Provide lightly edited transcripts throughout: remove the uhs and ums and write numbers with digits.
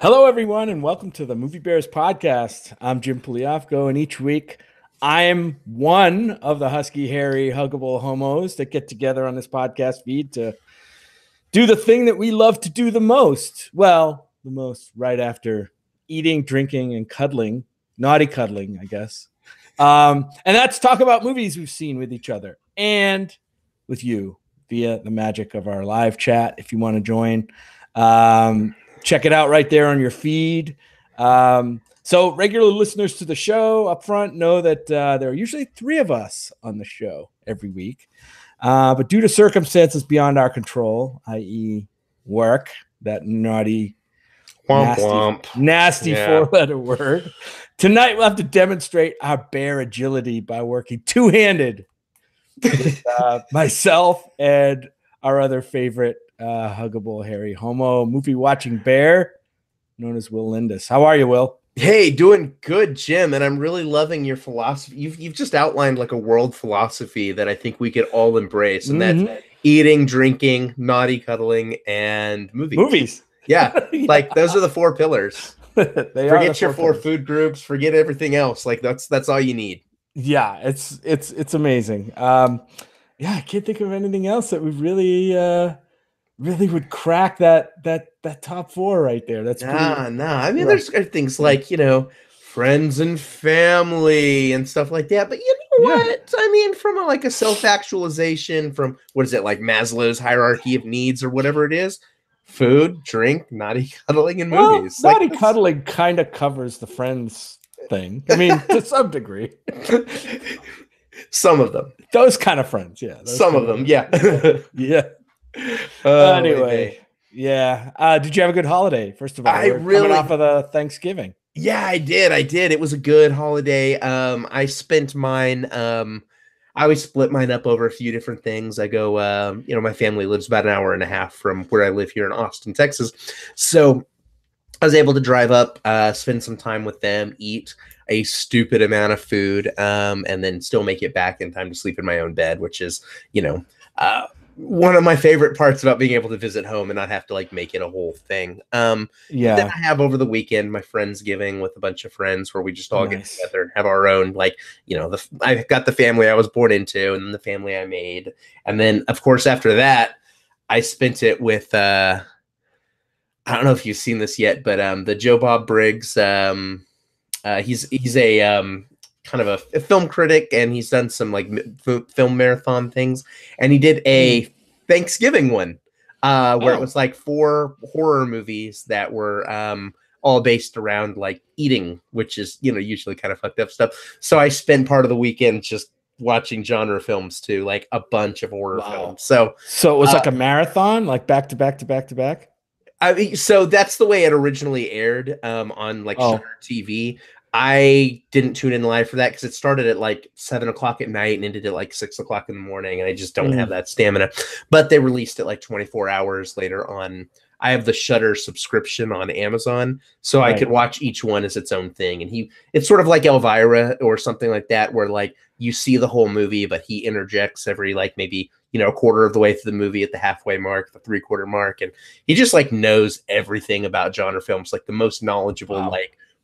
Hello, everyone, and welcome to the Movie Bears podcast. I'm Jim Poliafco, and each week I'm one of the husky, hairy, huggable homos that get together on this podcast feed to do the thing that we love to do the most. Well, the most right after eating, drinking, and cuddling, naughty cuddling, I guess. And that's talk about movies we've seen with each other and with you via the magic of our live chat. If you want to join, check it out right there on your feed. So regular listeners to the show up front know that there are usually three of us on the show every week. But due to circumstances beyond our control, i.e. work, that naughty, nasty four-letter word, tonight we'll have to demonstrate our bear agility by working two-handed with myself and our other favorite huggable, hairy homo movie watching bear known as Will Lindis. How are you, Will? Hey, doing good, Jim, and I'm really loving your philosophy. You've just outlined like a world philosophy that I think we could all embrace, and that's eating, drinking, naughty cuddling, and movies. Yeah, Yeah. like those are the four pillars. Forget your four pillars. food groups, forget everything else. Like that's all you need. Yeah, it's amazing. Yeah, I can't think of anything else that would really would crack that top four right there. That's Nah. I mean, there's things like, friends and family and stuff like that. But you know what? I mean, from a self-actualization, from what is it, like Maslow's hierarchy of needs or whatever it is, food, drink, naughty cuddling, and movies. Naughty cuddling kind of covers the friends thing. I mean, to some degree. Some of them. Those kind of friends, yeah. Some of them, yeah. Yeah. Anyway, yeah. Did you have a good holiday? First of all, coming off of the Thanksgiving. Yeah, I did. It was a good holiday. I spent mine. I always split mine up over a few different things. I go, my family lives about an hour and a half from where I live here in Austin, Texas. So I was able to drive up, spend some time with them, eat a stupid amount of food, and then still make it back in time to sleep in my own bed, which is, one of my favorite parts about being able to visit home and not have to make it a whole thing. Then I have over the weekend my Friendsgiving with a bunch of friends where we just all get together and have our own, I've got the family I was born into and then the family I made. And then of course, after that, I spent it with, I don't know if you've seen this yet, but the Joe Bob Briggs, he's a kind of a film critic, and he's done some film marathon things, and he did a Thanksgiving one where it was four horror movies that were all based around eating, which is usually kind of fucked up stuff. So I spent part of the weekend just watching genre films too, a bunch of horror films. So it was like a marathon, back to back to back to back. I mean, so that's the way it originally aired on Shudder TV. I didn't tune in live for that because it started at 7 o'clock at night and ended at 6 o'clock in the morning, and I just don't have that stamina. But they released it 24 hours later on. I have the Shudder subscription on Amazon, so I could watch each one as its own thing. And it's sort of like Elvira or something like that, where you see the whole movie, but he interjects every maybe a quarter of the way through the movie at the halfway mark, the 3/4 mark, and he just knows everything about genre films, the most knowledgeable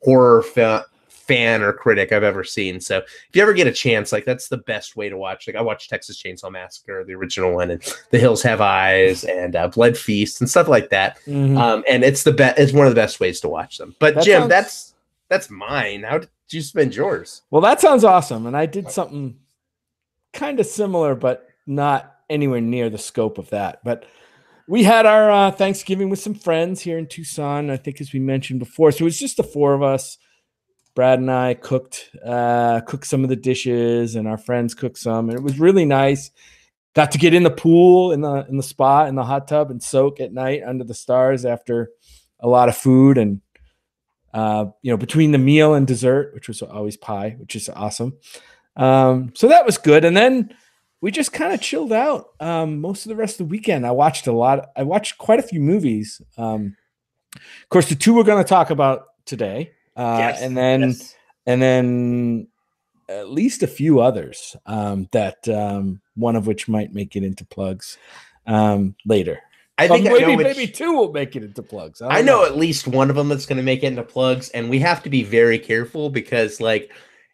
horror fan or critic I've ever seen. So if you ever get a chance, that's the best way to watch. I watched Texas Chainsaw Massacre, the original one, and The Hills Have Eyes, and Blood Feast, and stuff like that. And it's it's one of the best ways to watch them. But Jim, that's mine. How did you spend yours? Well, that sounds awesome. And I did something kind of similar, but not anywhere near the scope of that. But we had our Thanksgiving with some friends here in Tucson, I think, as we mentioned before. So it was just the four of us. Brad and I cooked some of the dishes, and our friends cooked some, and it was really nice. Got to get in the pool, in the spa, in the hot tub, and soak at night under the stars after a lot of food, and between the meal and dessert, which was always pie, which is awesome. So that was good, and then we just kind of chilled out most of the rest of the weekend. I watched quite a few movies. Of course, the two we're going to talk about today. And then at least a few others that one of which might make it into plugs later. I think maybe two will make it into plugs. I know at least one of them that's going to make it into plugs, and we have to be very careful because, like,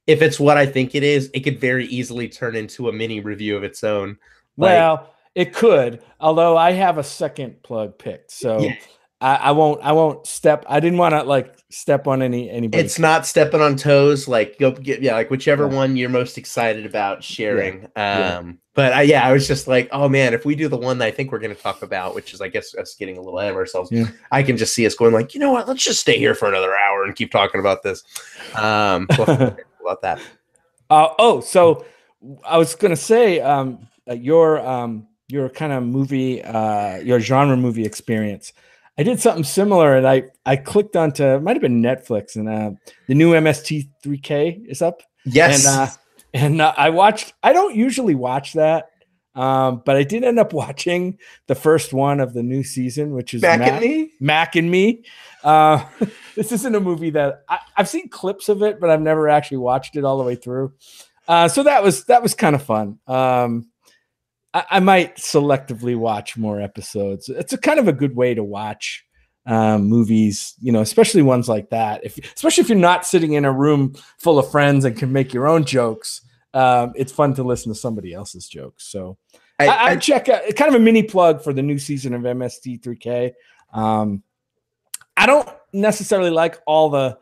if it's what I think it is, it could very easily turn into a mini review of its own. Well, it could, although I have a second plug picked, so yeah. I won't step. I didn't want to like step on anybody. It's not stepping on toes. Like go get like whichever one you're most excited about sharing. But I was just like, oh man, if we do the one that I think we're going to talk about, which is I guess us getting a little ahead of ourselves, I can just see us going like, you know what? Let's just stay here for another hour and keep talking about this. About that. So I was going to say, your kind of movie, your genre movie experience. I did something similar, and I clicked onto, it might have been Netflix, and the new MST3K is up. Yes. And I watched. I don't usually watch that, but I did end up watching the first one of the new season, which is Mac and Me. This isn't a movie that I've seen clips of it, but I've never actually watched it all the way through. So that was kind of fun. I might selectively watch more episodes. It's a kind of a good way to watch movies, especially ones like that. Especially if you're not sitting in a room full of friends and can make your own jokes, it's fun to listen to somebody else's jokes. So I check out kind of a mini plug for the new season of MST3K. I don't necessarily like all the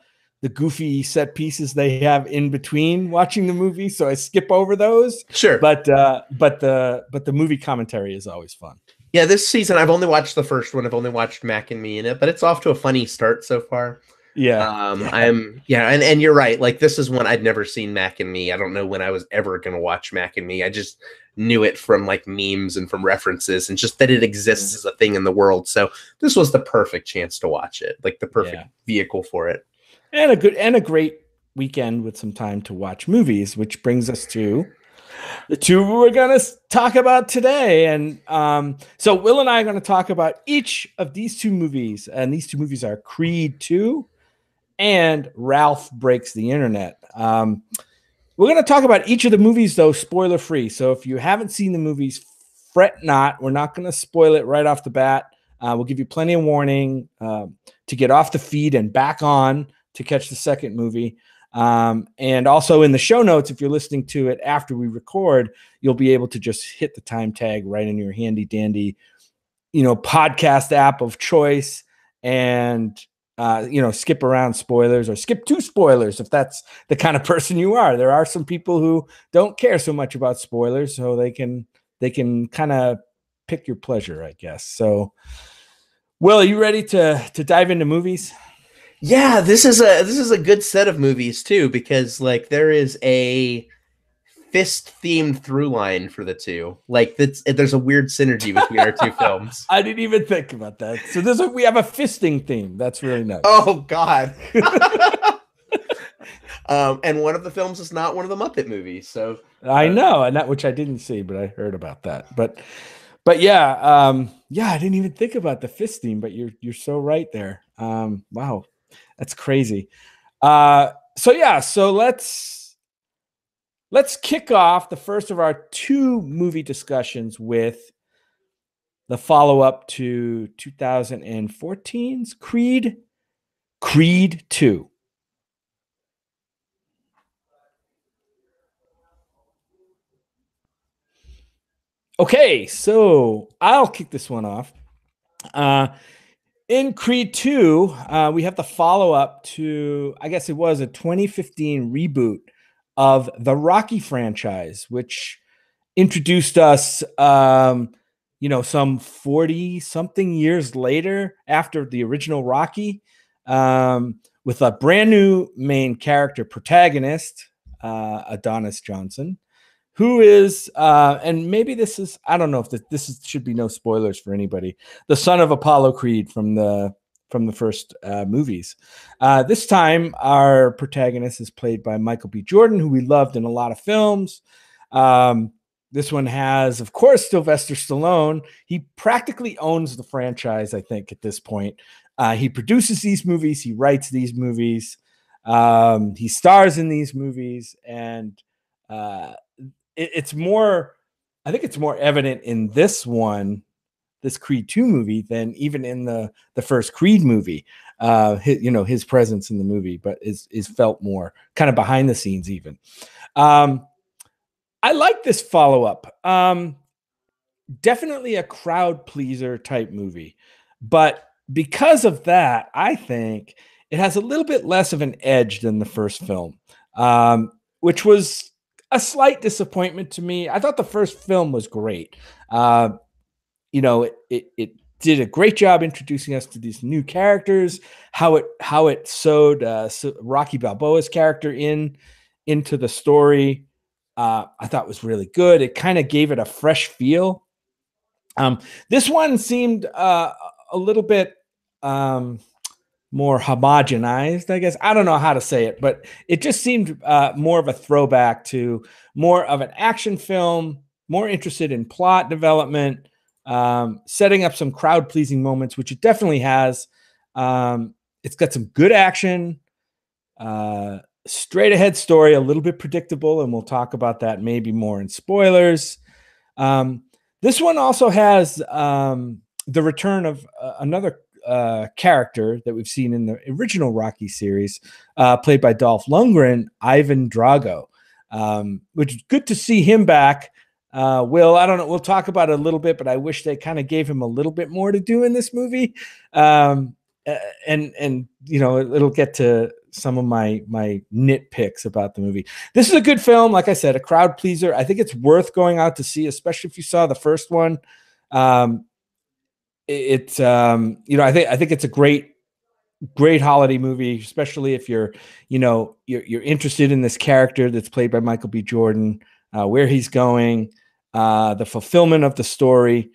goofy set pieces they have in between watching the movie, so I skip over those. Sure, but the movie commentary is always fun. Yeah, this season I've only watched the first one. I've only watched Mac and Me in it, but it's off to a funny start so far. And you're right. Like this is one I'd never seen Mac and Me. I don't know when I was ever going to watch Mac and Me. I just knew it from like memes and from references and just that it exists as a thing in the world. So this was the perfect chance to watch it, like the perfect vehicle for it. And a great weekend with some time to watch movies, which brings us to the two we're going to talk about today. And so Will and I are going to talk about each of these two movies. And these two movies are Creed 2 and Ralph Breaks the Internet. We're going to talk about each of the movies, though, spoiler free. So if you haven't seen the movies, fret not. We're not going to spoil it right off the bat. We'll give you plenty of warning to get off the feed and back on to catch the second movie. And also in the show notes, if you're listening to it after we record, you'll be able to just hit the time tag right in your handy dandy, podcast app of choice and, skip around spoilers or skip to spoilers if that's the kind of person you are. There are some people who don't care so much about spoilers, so they can kind of pick your pleasure, I guess. So, Will, are you ready to dive into movies? Yeah, this is a good set of movies too, because like there is a fist themed through line for the two. Like there's a weird synergy between our two films. I didn't even think about that. So we have a fisting theme. That's really nice. Oh God. And one of the films is not one of the Muppet movies. So I know, and that which I didn't see, but I heard about that. But yeah, I didn't even think about the fist theme, but you're so right there. Wow. That's crazy. So let's kick off the first of our two movie discussions with the follow-up to 2014's Creed 2. Okay, so I'll kick this one off. In Creed 2, we have the follow-up to, I guess it was a 2015 reboot of the Rocky franchise, which introduced us, some 40-something years later after the original Rocky, with a brand new main character protagonist, Adonis Johnson, who is, and maybe this is, I don't know if this should be no spoilers for anybody, the son of Apollo Creed from the first movies. This time, our protagonist is played by Michael B. Jordan, who we loved in a lot of films. This one has, of course, Sylvester Stallone. He practically owns the franchise, I think, at this point. He produces these movies. He writes these movies. He stars in these movies. And it's more, I think it's more evident in this one this Creed 2 movie than even in the first Creed movie. His presence in the movie, but is felt more kind of behind the scenes even. I like this follow-up. Definitely a crowd pleaser type movie, but because of that, I think it has a little bit less of an edge than the first film, which was a slight disappointment to me. I thought the first film was great. It did a great job introducing us to these new characters, how it sewed Rocky Balboa's character into the story. I thought was really good. It kind of gave it a fresh feel. This one seemed a little bit more homogenized, I guess. I don't know how to say it, but it just seemed more of a throwback to more of an action film, more interested in plot development, setting up some crowd-pleasing moments, which it definitely has. It's got some good action, straight-ahead story, a little bit predictable, and we'll talk about that maybe more in spoilers. This one also has the return of another character that we've seen in the original Rocky series, played by Dolph Lundgren, Ivan Drago, which is good to see him back. Will, I don't know, we'll talk about it a little bit, but I wish they kind of gave him a little bit more to do in this movie. And it'll get to some of my nitpicks about the movie. This is a good film. Like I said, a crowd pleaser. I think it's worth going out to see, especially if you saw the first one. I think it's a great holiday movie, especially if you're interested in this character that's played by Michael B. Jordan, where he's going, the fulfillment of the story.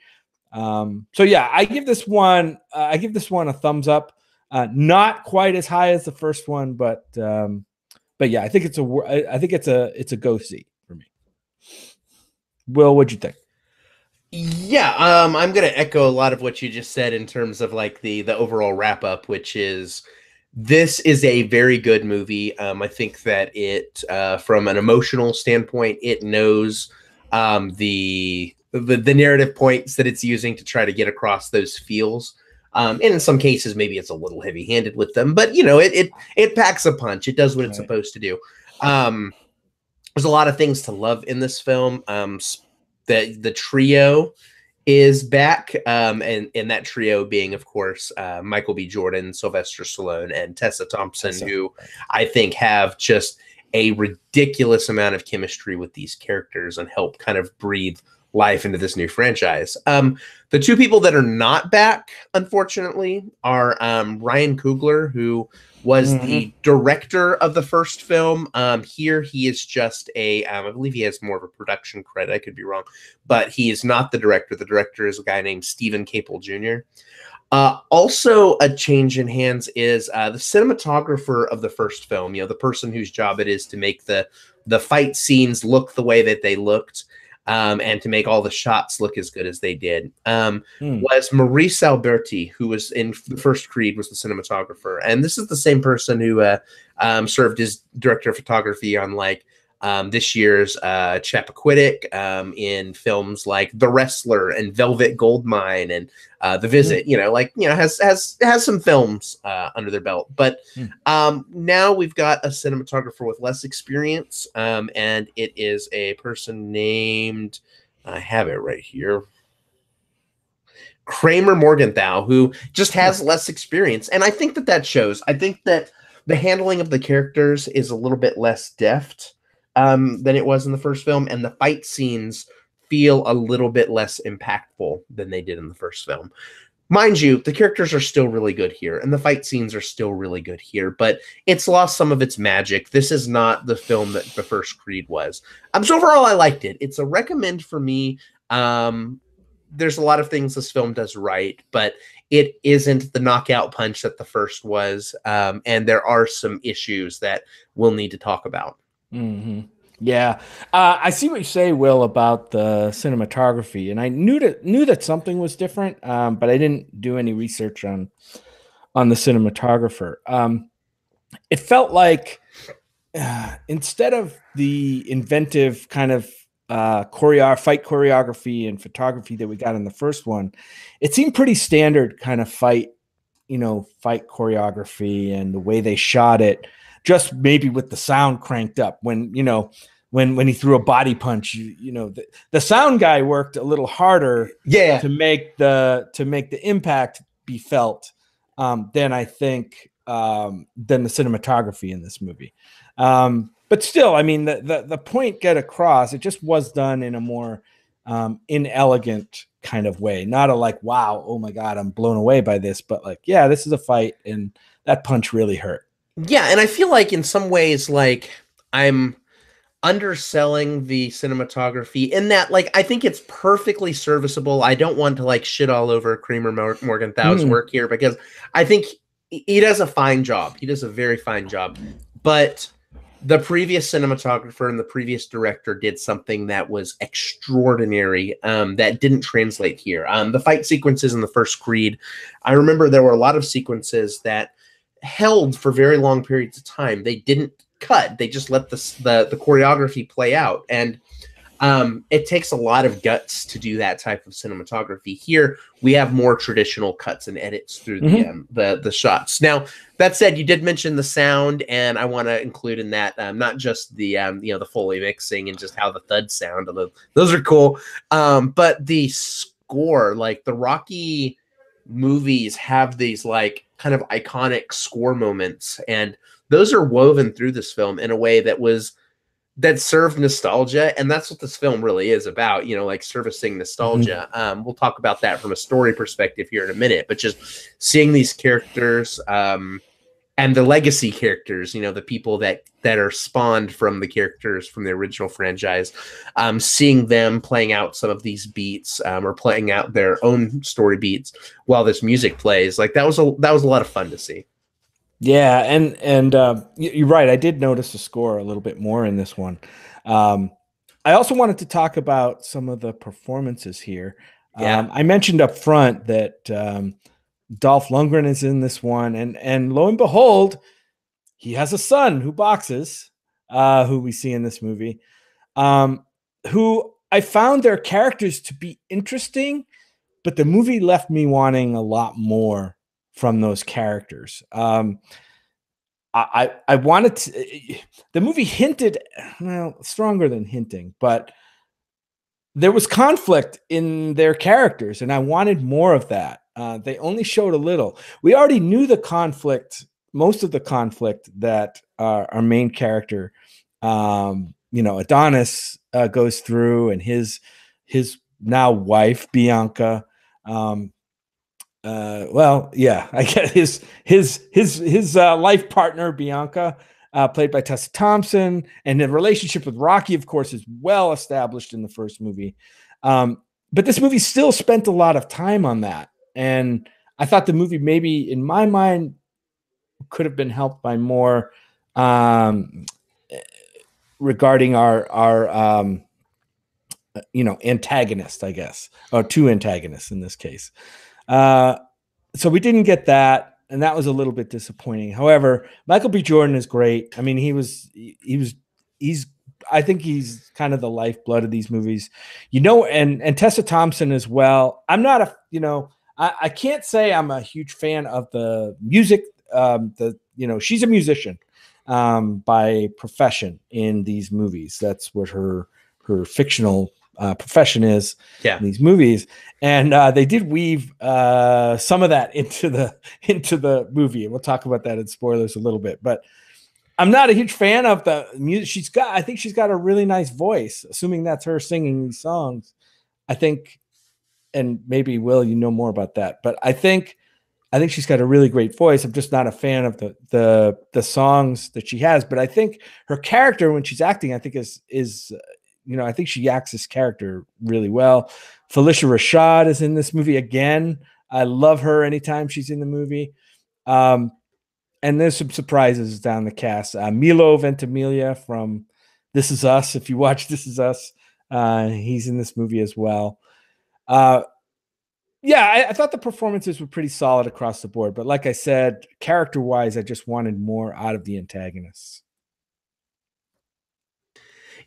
So yeah, I give this one a thumbs up. Not quite as high as the first one, but yeah, I think it's a go see for me. Will, what'd you think? Yeah, I'm gonna echo a lot of what you just said in terms of like the overall wrap up, which is this is a very good movie. I think that it, from an emotional standpoint, it knows the narrative points that it's using to try to get across those feels. And in some cases, maybe it's a little heavy-handed with them, but it packs a punch. It does what it's supposed to do. There's a lot of things to love in this film. The trio is back, and that trio being, of course, Michael B. Jordan, Sylvester Stallone, and Tessa Thompson, who I think have just a ridiculous amount of chemistry with these characters and help kind of breathe life into this new franchise. The two people that are not back, unfortunately, are Ryan Coogler, who was the director of the first film. Here he is just I believe he has more of a production credit. I could be wrong, but he is not the director. The director is a guy named Stephen Capel Jr. Also a change in hands is the cinematographer of the first film, the person whose job it is to make the fight scenes look the way that they looked, and to make all the shots look as good as they did, was Maurice Alberti, who was in the first Creed, was the cinematographer. And this is the same person who served as director of photography on this year's Chappaquiddick, in films like The Wrestler and Velvet Goldmine and The Visit. Has some films under their belt. But now we've got a cinematographer with less experience, and it is a person named, I have it right here, Kramer Morgenthau, who just has less experience. And I think that shows. I think that the handling of the characters is a little bit less deft than it was in the first film, and the fight scenes feel a little bit less impactful than they did in the first film. Mind you, the characters are still really good here, and the fight scenes are still really good here, but it's lost some of its magic. This is not the film that the first Creed was. So overall, I liked it. It's a recommend for me. There's a lot of things this film does right, but it isn't the knockout punch that the first was, and there are some issues that we'll need to talk about. Yeah, I see what you say, Will, about the cinematography, and I knew that something was different, but I didn't do any research on the cinematographer. It felt like instead of the inventive kind of fight choreography and photography that we got in the first one, it seemed pretty standard kind of fight choreography and the way they shot it, just maybe with the sound cranked up when he threw a body punch, the sound guy worked a little harder to make the impact be felt than I think than the cinematography in this movie. But still, I mean, the point get across. It just was done in a more inelegant kind of way, not a like, wow, oh my God, I'm blown away by this, but like, yeah, this is a fight, and that punch really hurt. Yeah, and I feel like in some ways, like I'm underselling the cinematography in that, like, I think it's perfectly serviceable. I don't want to like shit all over Kramer Morgenthau's work here, because I think he does a fine job. He does a very fine job, but the previous cinematographer and the previous director did something that was extraordinary that didn't translate here. The fight sequences in the first Creed, I remember there were a lot of sequences that held for very long periods of time. They didn't cut. They just let the choreography play out. And it takes a lot of guts to do that type of cinematography. Here, we have more traditional cuts and edits through the shots. Now, that said, you did mention the sound, and I want to include in that not just the the Foley mixing and just how the thuds sound. Although those are cool, but the score, like the Rocky movies, have these like kind of iconic score moments, and those are woven through this film in a way that served nostalgia, and that's what this film really is about, like servicing nostalgia. We'll talk about that from a story perspective here in a minute, but just seeing these characters and the legacy characters, the people that are spawned from the characters from the original franchise, seeing them playing out some of these beats or playing out their own story beats while this music plays, like that was a lot of fun to see. Yeah, and you're right. I did notice the score a little bit more in this one. I also wanted to talk about some of the performances here. I mentioned up front that Dolph Lundgren is in this one, and lo and behold, he has a son who boxes, who we see in this movie, who I found their characters to be interesting, but the movie left me wanting a lot more from those characters. I wanted to, the movie hinted, well, stronger than hinting, but there was conflict in their characters, and I wanted more of that. They only showed a little. We already knew the conflict, most of the conflict that our main character, Adonis goes through, and his now wife Bianca. I guess his life partner Bianca, played by Tessa Thompson, and the relationship with Rocky, of course, is well established in the first movie. But this movie still spent a lot of time on that, and I thought the movie, maybe in my mind, could have been helped by more regarding our antagonist, I guess, or two antagonists in this case. So we didn't get that, and that was a little bit disappointing. However, Michael B. Jordan is great. I mean, I think he's kind of the lifeblood of these movies, and Tessa Thompson as well. I'm not I can't say I'm a huge fan of the music. She's a musician by profession in these movies. That's what her fictional profession is in these movies, and they did weave some of that into the movie, and we'll talk about that in spoilers a little bit. But I'm not a huge fan of the music. I think she's got a really nice voice, assuming that's her singing these songs. I think, and maybe Will, more about that, but I think she's got a really great voice. I'm just not a fan of the songs that she has, but I think her character when she's acting, I think is I think she acts this character really well. Felicia Rashad is in this movie again. I love her anytime she's in the movie. And there's some surprises down the cast. Milo Ventimiglia from This Is Us. If you watch This Is Us, he's in this movie as well. I thought the performances were pretty solid across the board. But like I said, character-wise, I just wanted more out of the antagonists.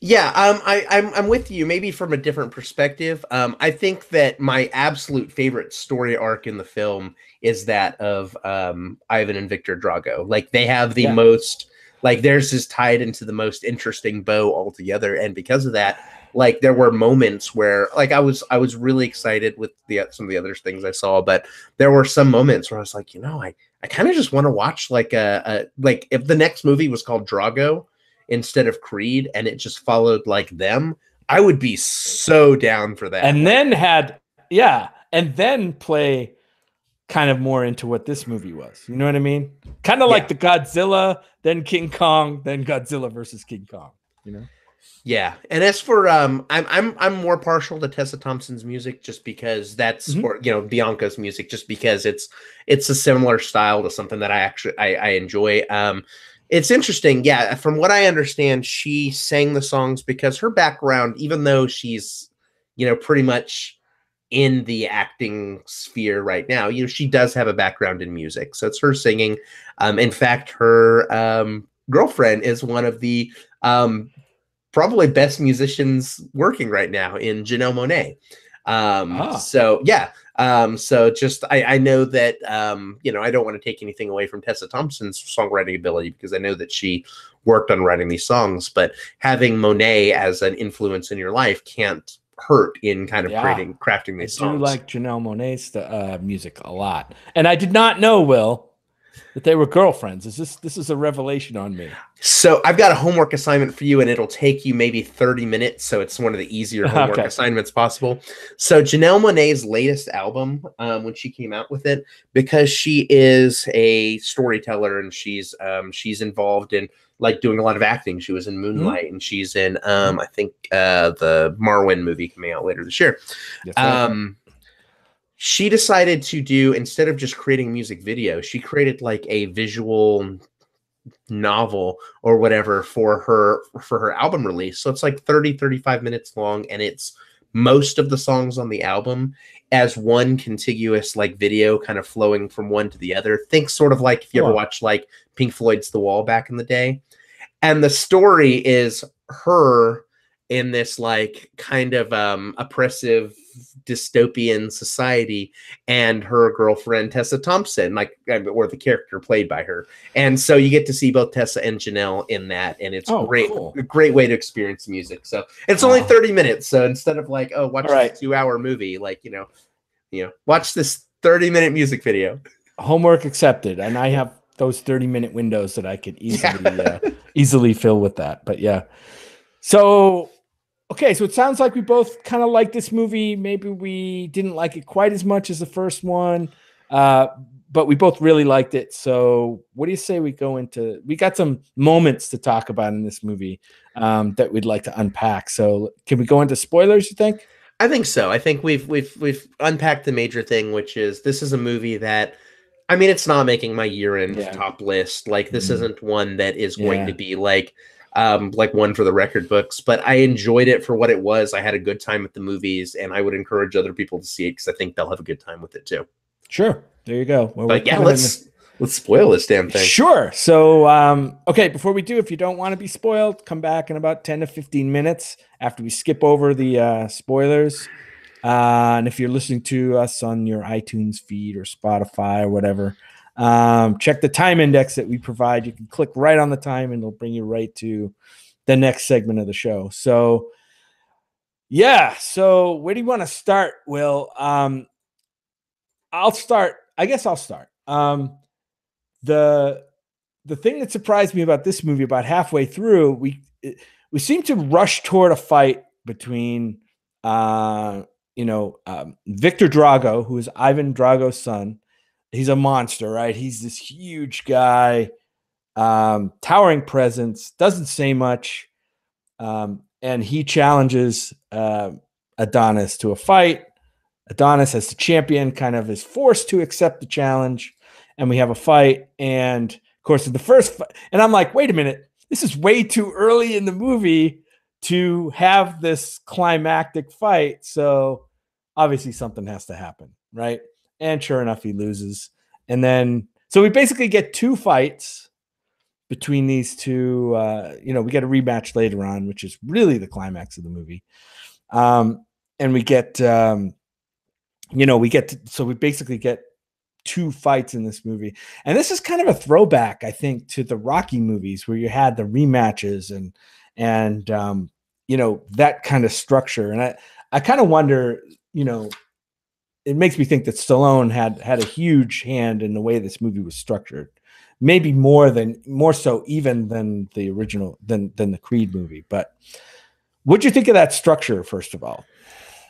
Yeah, I'm with you, maybe from a different perspective. I think that my absolute favorite story arc in the film is that of Ivan and Victor Drago. Like they have the Yeah. most, like theirs is tied into the most interesting bow altogether, and because of that, like there were moments where like I was really excited with the some of the other things I saw, but there were some moments where I was like, I kind of just want to watch like a like if the next movie was called Drago instead of Creed and it just followed like them, I would be so down for that. And Like, then and then play kind of more into what this movie was. You know what I mean? Kind of like yeah, the Godzilla, then King Kong, then Godzilla versus King Kong, you know? yeah. And as for I'm more partial to Tessa Thompson's music just because that's Mm-hmm. or Bianca's music just because it's a similar style to something that I enjoy. It's interesting, yeah. From what I understand, she sang the songs because her background, even though she's pretty much in the acting sphere right now. She does have a background in music, so it's her singing. In fact, her girlfriend is one of the probably best musicians working right now in Janelle Monáe. Ah, So yeah. So just I know that I don't want to take anything away from Tessa Thompson's songwriting ability because I know that she worked on writing these songs, but having Monet as an influence in your life can't hurt in kind of yeah. crafting I these do songs. like Janelle Monáe's music a lot. And I did not know, Will, that they were girlfriends. This is a revelation on me. So I've got a homework assignment for you, and it'll take you maybe 30 minutes. So it's one of the easier homework Okay. assignments possible. So Janelle Monáe's latest album, when she came out with it, because she is a storyteller and she's involved in like doing a lot of acting. She was in Hmm? Moonlight, and she's in I think the Marwen movie coming out later this year. That's right. Um, she decided to do instead of just creating music video, she created like a visual novel or whatever for her album release. So it's like 35 minutes long and it's most of the songs on the album as one contiguous like video kind of flowing from one to the other. Think sort of like if you ever Cool. watched like Pink Floyd's The Wall back in the day. And the story is her in this like kind of oppressive dystopian society and her girlfriend Tessa Thompson, like or the character played by her. And so you get to see both Tessa and Janelle in that, and it's Oh, great, cool. a great way to experience music. So it's only Wow. 30 minutes. So instead of like, oh, All watch this right. 2 hour movie, like watch this 30-minute music video. Homework accepted. And I have those 30-minute windows that I could Yeah. easily fill with that. But yeah. So okay, so it sounds like we both kind of like this movie. Maybe we didn't like it quite as much as the first one, uh, but we both really liked it. So, what do you say we go into? We got some moments to talk about in this movie that we'd like to unpack. So, can we go into spoilers? You think? I think so. I think we've unpacked the major thing, which is this is a movie that I mean, it's not making my year-end Yeah. top list. Like this Mhm. isn't one that is going to Yeah. be like one for the record books, but I enjoyed it for what it was. I had a good time with the movies, and I would encourage other people to see it because I think they'll have a good time with it too. Sure. There you go. Well, we're But yeah, kind of in the let's spoil this damn thing. Sure. So, okay, before we do, if you don't want to be spoiled, come back in about 10 to 15 minutes after we skip over the spoilers. And if you're listening to us on your iTunes feed or Spotify or whatever, check the time index that we provide. You can click right on the time and it'll bring you right to the next segment of the show. So, yeah. So, where do you want to start, Will? I'll start. I guess I'll start. The the thing that surprised me about this movie, about halfway through, we seem to rush toward a fight between Victor Drago, who is Ivan Drago's son. He's a monster, right? He's this huge guy, towering presence, doesn't say much, and he challenges Adonis to a fight. Adonis, as the champion, kind of is forced to accept the challenge, and we have a fight. And of course, in the first fight, and I'm like, wait a minute, this is way too early in the movie to have this climactic fight. So obviously, something has to happen, right? And sure enough, he loses. And then, so we basically get two fights between these two. We get a rematch later on, which is really the climax of the movie. And we get, so we basically get two fights in this movie. And this is kind of a throwback, I think, to the Rocky movies where you had the rematches and that kind of structure. And I kind of wonder, it makes me think that Stallone had a huge hand in the way this movie was structured. Maybe more so even than the original, than the Creed movie. But what'd you think of that structure, first of all?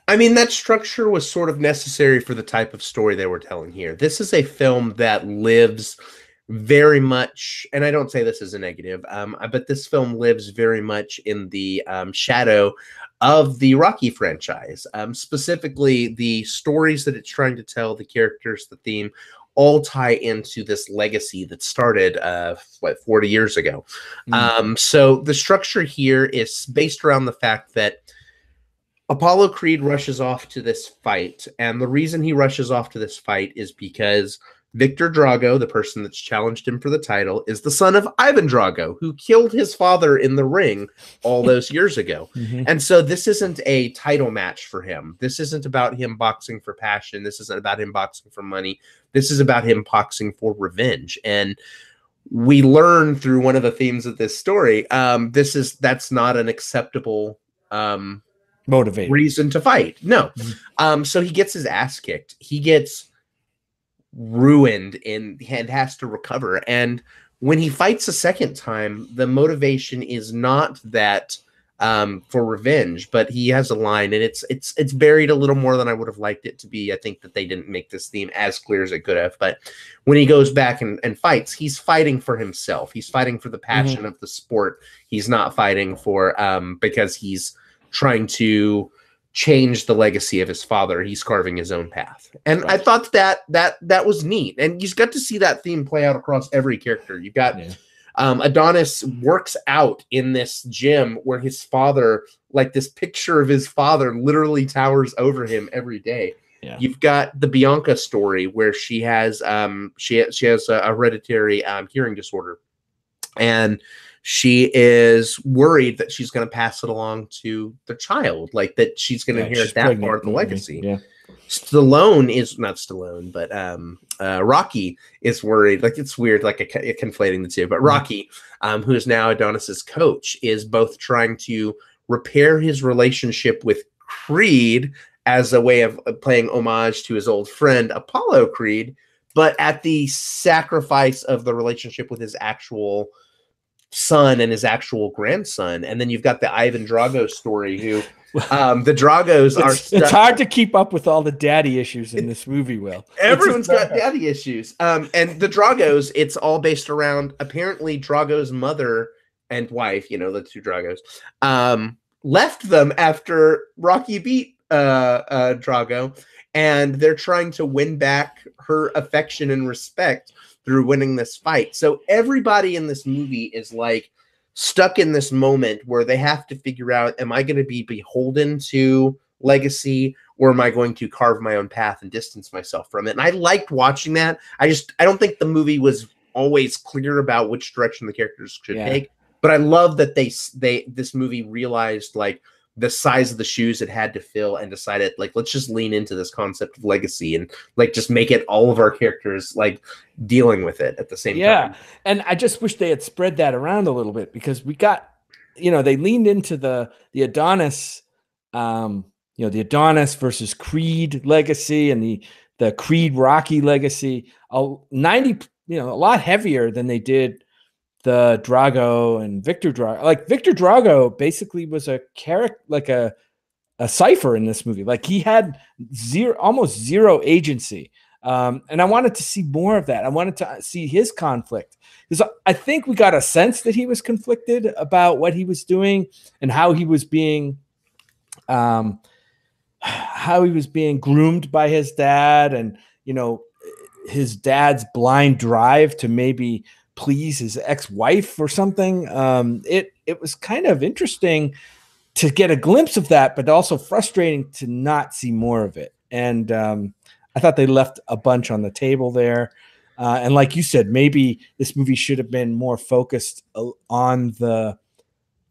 I mean, that structure was sort of necessary for the type of story they were telling here. This is a film that lives very much, and I don't say this as a negative, but this film lives very much in the shadow of the Rocky franchise. Specifically, the stories that it's trying to tell, the characters, the theme, all tie into this legacy that started 40 years ago. So the structure here is based around the fact that Apollo Creed rushes off to this fight, and the reason he rushes off to this fight is because Victor Drago, the person that's challenged him for the title, is the son of Ivan Drago, who killed his father in the ring all those years ago. And so this isn't a title match for him. This isn't about him boxing for passion. This isn't about him boxing for money. This is about him boxing for revenge. And we learn through one of the themes of this story, that's not an acceptable motivated reason to fight. No. So he gets his ass kicked. He gets ruined and has to recover. And when he fights a second time, the motivation is not that for revenge, but he has a line, and it's buried a little more than I would have liked it to be. I think that they didn't make this theme as clear as it could have. But when he goes back and fights, he's fighting for himself. He's fighting for the passion of the sport. He's not fighting for because he's trying to change the legacy of his father. He's carving his own path. And I thought that was neat. And you got to see that theme play out across every character. You've got Adonis works out in this gym where his father, like this picture of his father literally towers over him every day. You've got the Bianca story where she has she has a hereditary hearing disorder, and she is worried that she's going to pass it along to the child, like that she's going to inherit that part of the legacy. Stallone is not Stallone, but Rocky is worried. Like, it's weird, like conflating the two. But Rocky, who is now Adonis's coach, is both trying to repair his relationship with Creed as a way of paying homage to his old friend Apollo Creed, but at the sacrifice of the relationship with his actual son and his actual grandson. And then you've got the Ivan Drago story, who the Dragos are it's hard to keep up with all the daddy issues in this movie. Will everyone's got daddy issues, and the Dragos, it's all based around apparently Drago's mother and wife, the two Dragos, left them after Rocky beat Drago, and they're trying to win back her affection and respect through winning this fight. So everybody in this movie is like stuck in this moment where they have to figure out, am I going to be beholden to legacy, or am I going to carve my own path and distance myself from it? And I liked watching that. I don't think the movie was always clear about which direction the characters should take, but I love that this movie realized like the size of the shoes it had to fill and decided, like, let's just lean into this concept of legacy and like just make it all of our characters like dealing with it at the same time. And I just wish they had spread that around a little bit, because we got, they leaned into the Adonis, the Adonis versus Creed legacy and the Creed Rocky legacy, a lot heavier than they did the Drago and Victor Drago. Like, Victor Drago basically was a character, like a cipher in this movie. Like, he had almost zero agency. And I wanted to see more of that. I wanted to see his conflict, because I think we got a sense that he was conflicted about what he was doing and how he was being groomed by his dad, and his dad's blind drive to maybe please his ex-wife or something. It was kind of interesting to get a glimpse of that, but also frustrating to not see more of it. And I thought they left a bunch on the table there. And like you said, maybe this movie should have been more focused on the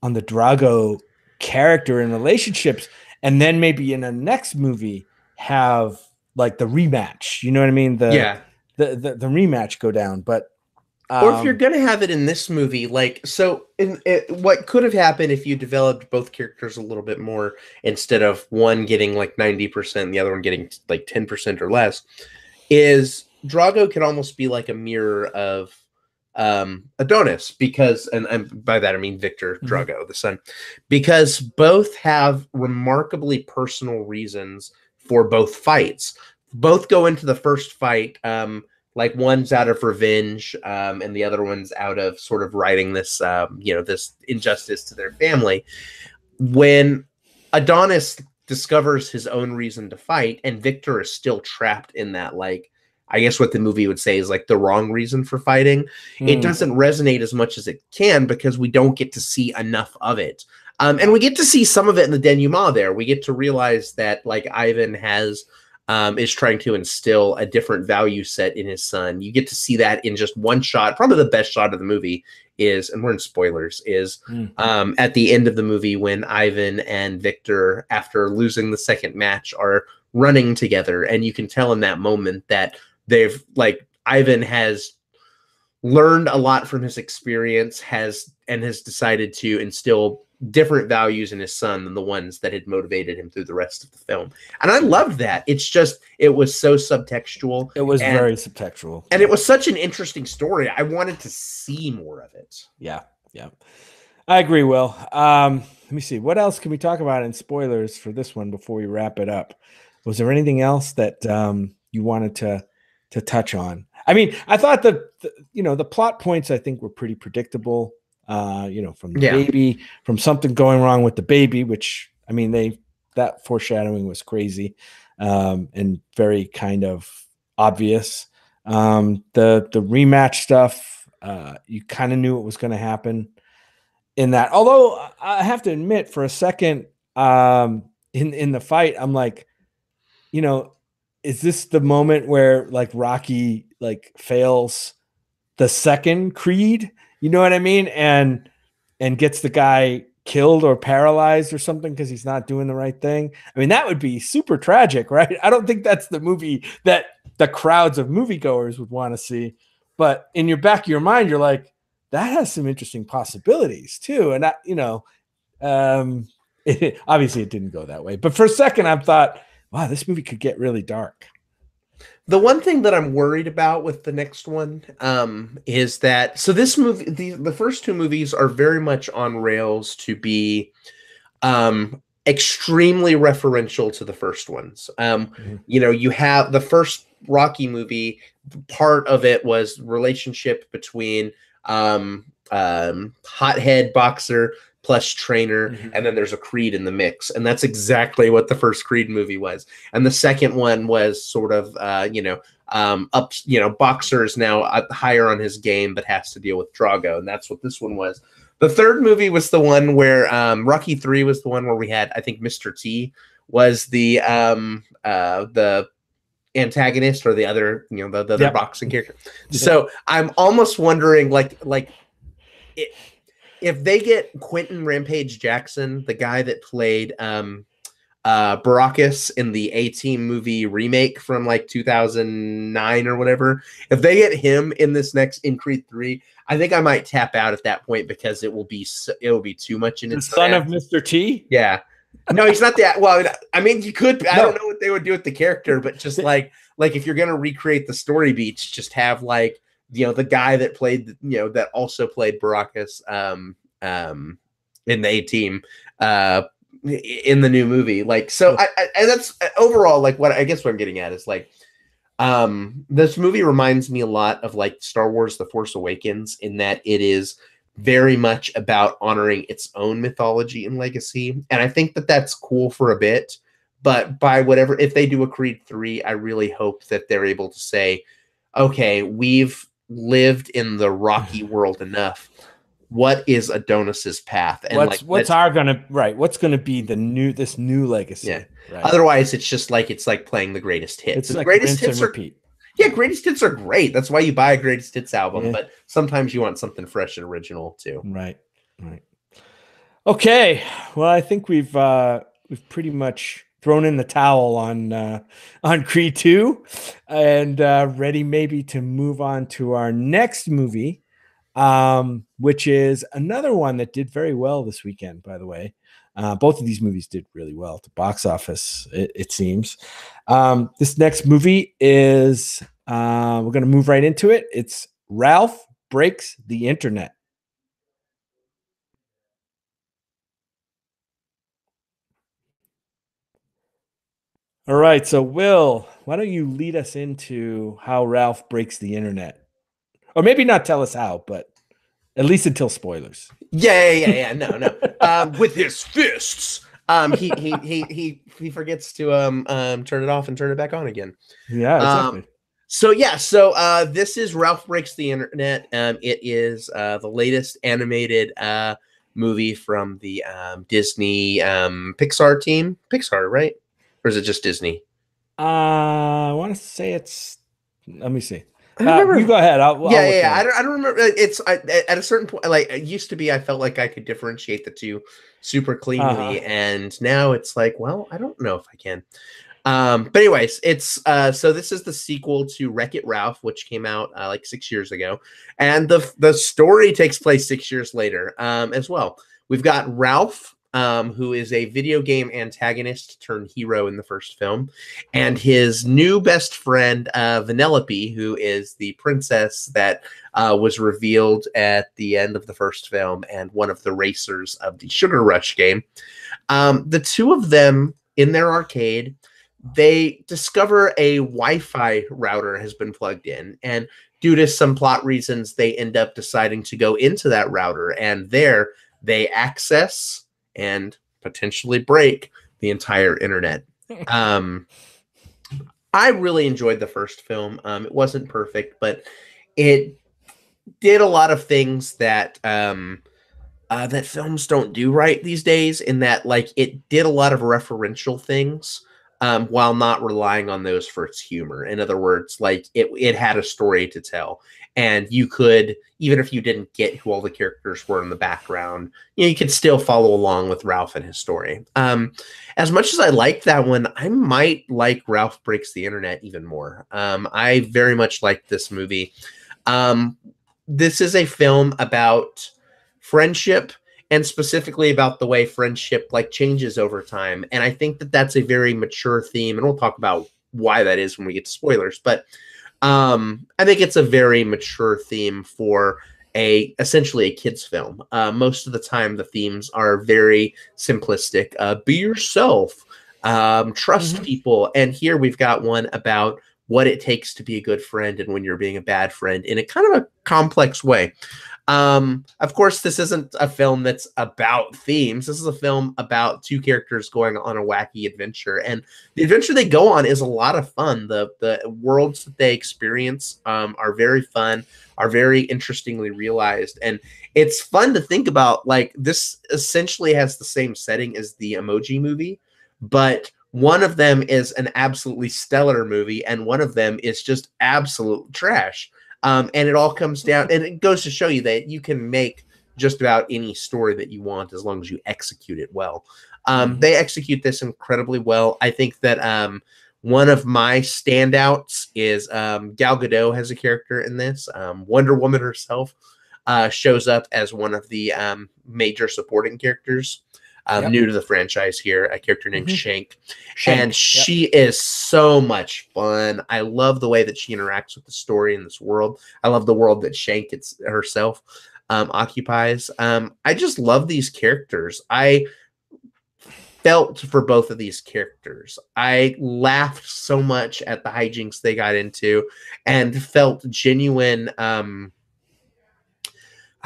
Drago character and relationships, and then maybe in the next movie have like the rematch. You know what I mean? The rematch go down. But or if you're gonna have it in this movie, like, so what could have happened if you developed both characters a little bit more instead of one getting like 90% and the other one getting like 10% or less, is Drago could almost be like a mirror of Adonis, because, and by that I mean Victor Drago, the son, because both have remarkably personal reasons for both fights. Both go into the first fight, like one's out of revenge, and the other one's out of sort of righting this, this injustice to their family. When Adonis discovers his own reason to fight, and Victor is still trapped in that, like, I guess what the movie would say is like the wrong reason for fighting. It doesn't resonate as much as it can because we don't get to see enough of it. And we get to see some of it in the denouement there. We get to realize that like Ivan is trying to instill a different value set in his son. You get to see that in just one shot. Probably the best shot of the movie is, and we're in spoilers, is at the end of the movie when Ivan and Victor, after losing the second match, are running together. And you can tell in that moment that they've, like, Ivan has learned a lot from his experience, has decided to instill different values in his son than the ones that had motivated him through the rest of the film. And I loved that. It's just, it was so subtextual. It was very subtextual. And it was such an interesting story. I wanted to see more of it. Yeah. Yeah. I agree, Will. Let me see. What else can we talk about in spoilers for this one before we wrap it up? Was there anything else that you wanted to touch on? I mean, I thought the plot points I think were pretty predictable. From the baby, from something going wrong with the baby, which, I mean, that foreshadowing was crazy and very kind of obvious. The rematch stuff, you kind of knew it was going to happen in that. Although I have to admit, for a second in the fight, I'm like, is this the moment where like Rocky like fails the second Creed? You know what I mean? And gets the guy killed or paralyzed or something because he's not doing the right thing. I mean, that would be super tragic, right? I don't think that's the movie that the crowds of moviegoers would want to see. But in your back of your mind, you're like, that has some interesting possibilities too. And obviously it didn't go that way. But for a second, I thought, wow, this movie could get really dark. The one thing that I'm worried about with the next one is that, so this movie, the first two movies are very much on rails to be extremely referential to the first ones. You have the first Rocky movie, part of it was relationship between hothead boxer plus trainer, and then there's a Creed in the mix, and that's exactly what the first Creed movie was. And the second one was sort of boxer is now higher on his game but has to deal with Drago, and that's what this one was. The third movie was the one where Rocky 3 was the one where we had, I think, Mr. T was the antagonist, or the other, the other boxing character. So I'm almost wondering, if they get Quentin Rampage Jackson, the guy that played Baracus in the A-Team movie remake from like 2009 or whatever, if they get him in this next, in Creed 3, I think I might tap out at that point because it will be too much in its son of Mr. T. Yeah. No, he's not that. Well, I mean, you could. I don't know what they would do with the character, but just like if you're gonna recreate the story beats, just have like, the guy that played, that also played Baracus in the A-Team in the new movie. Like, so and that's overall, like, what I guess what I'm getting at is like, this movie reminds me a lot of like Star Wars: The Force Awakens, in that it is very much about honoring its own mythology and legacy. And I think that that's cool for a bit, but if they do a Creed 3, I really hope that they're able to say, okay, we've lived in the Rocky world enough. What is Adonis's path? And what's gonna be this new legacy? Yeah. Right. Otherwise, it's just like, it's like playing the greatest hits. It's the like greatest rinse hits and are repeat. Yeah, greatest hits are great. That's why you buy a greatest hits album. Yeah. But sometimes you want something fresh and original too. Right. Right. Okay. Well, I think we've pretty much thrown in the towel on Creed 2 and ready maybe to move on to our next movie, which is another one that did very well this weekend, by the way. Both of these movies did really well at the box office, it seems. This next movie is, we're going to move right into it. It's Ralph Breaks the Internet. All right. So, Will, why don't you lead us into how Ralph breaks the internet? Or maybe not tell us how, but at least until spoilers. Yeah. No. With his fists. He forgets to turn it off and turn it back on again. Yeah, exactly. So this is Ralph Breaks the Internet. It is the latest animated movie from the Disney Pixar team. Pixar, right? Or is it just Disney? I want to say it's. Let me see. I remember. You go ahead. I'll I don't remember. It's at a certain point. Like it used to be, I felt like I could differentiate the two super cleanly, and now it's like, well, I don't know if I can. But anyways, it's so this is the sequel to Wreck-It Ralph, which came out like 6 years ago, and the story takes place 6 years later as well. We've got Ralph, who is a video game antagonist turned hero in the first film, and his new best friend, Vanellope, who is the princess that was revealed at the end of the first film and one of the racers of the Sugar Rush game. The two of them in their arcade, they discover a Wi-Fi router has been plugged in, and due to some plot reasons, they end up deciding to go into that router, and there they access and potentially break the entire internet. I really enjoyed the first film. It wasn't perfect, but it did a lot of things that that films don't do right these days, in that like it did a lot of referential things while not relying on those for its humor. In other words, like it had a story to tell, and you could, even if you didn't get who all the characters were in the background, you could still follow along with Ralph and his story. As much as I liked that one, I might like Ralph Breaks the Internet even more. I very much liked this movie. This is a film about friendship, and specifically about the way friendship like changes over time. And I think that that's a very mature theme, and we'll talk about why that is when we get to spoilers. But I think it's a very mature theme for essentially a kid's film. Most of the time, the themes are very simplistic. Be yourself, trust people. And here we've got one about what it takes to be a good friend and when you're being a bad friend in a kind of a complex way. Of course, this isn't a film that's about themes. This is a film about two characters going on a wacky adventure, and the adventure they go on is a lot of fun. The worlds that they experience are very fun, are very interestingly realized, and it's fun to think about. Like, this essentially has the same setting as the Emoji Movie, but one of them is an absolutely stellar movie, and one of them is just absolute trash. And it all comes down, and it goes to show you that you can make just about any story that you want as long as you execute it well. They execute this incredibly well. I think that one of my standouts is Gal Gadot has a character in this. Wonder Woman herself shows up as one of the major supporting characters. New to the franchise here, a character named Shank. And she is so much fun. I love the way that she interacts with the story in this world. I love the world that Shank herself occupies. I just love these characters. I felt for both of these characters. I laughed so much at the hijinks they got into, and felt genuine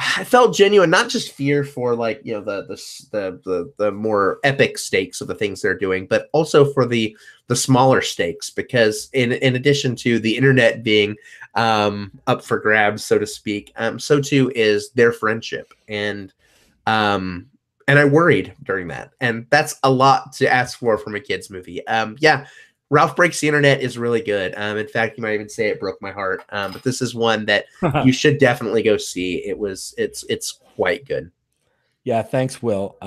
I felt genuine, not just fear for, like, you know, the more epic stakes of the things they're doing, but also for the smaller stakes, because in addition to the internet being up for grabs, so to speak, so too is their friendship, and I worried during that, and that's a lot to ask for from a kids movie. Yeah, Ralph Breaks the Internet is really good. In fact, you might even say it broke my heart. But this is one that you should definitely go see. It's quite good. Yeah, thanks, Will.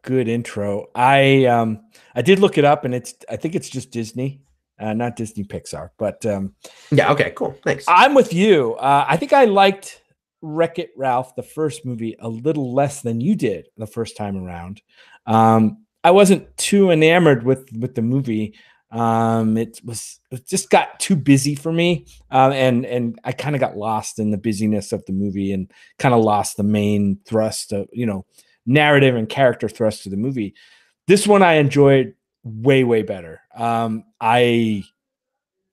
Good intro. I did look it up, and I think it's just Disney, not Disney Pixar. But yeah, okay, cool. Thanks. I'm with you. I think I liked Wreck-It Ralph, the first movie, a little less than you did the first time around. I wasn't too enamored with the movie. It just got too busy for me, and I kind of got lost in the busyness of the movie and kind of lost the main thrust of narrative and character thrust of the movie. This one I enjoyed way better. I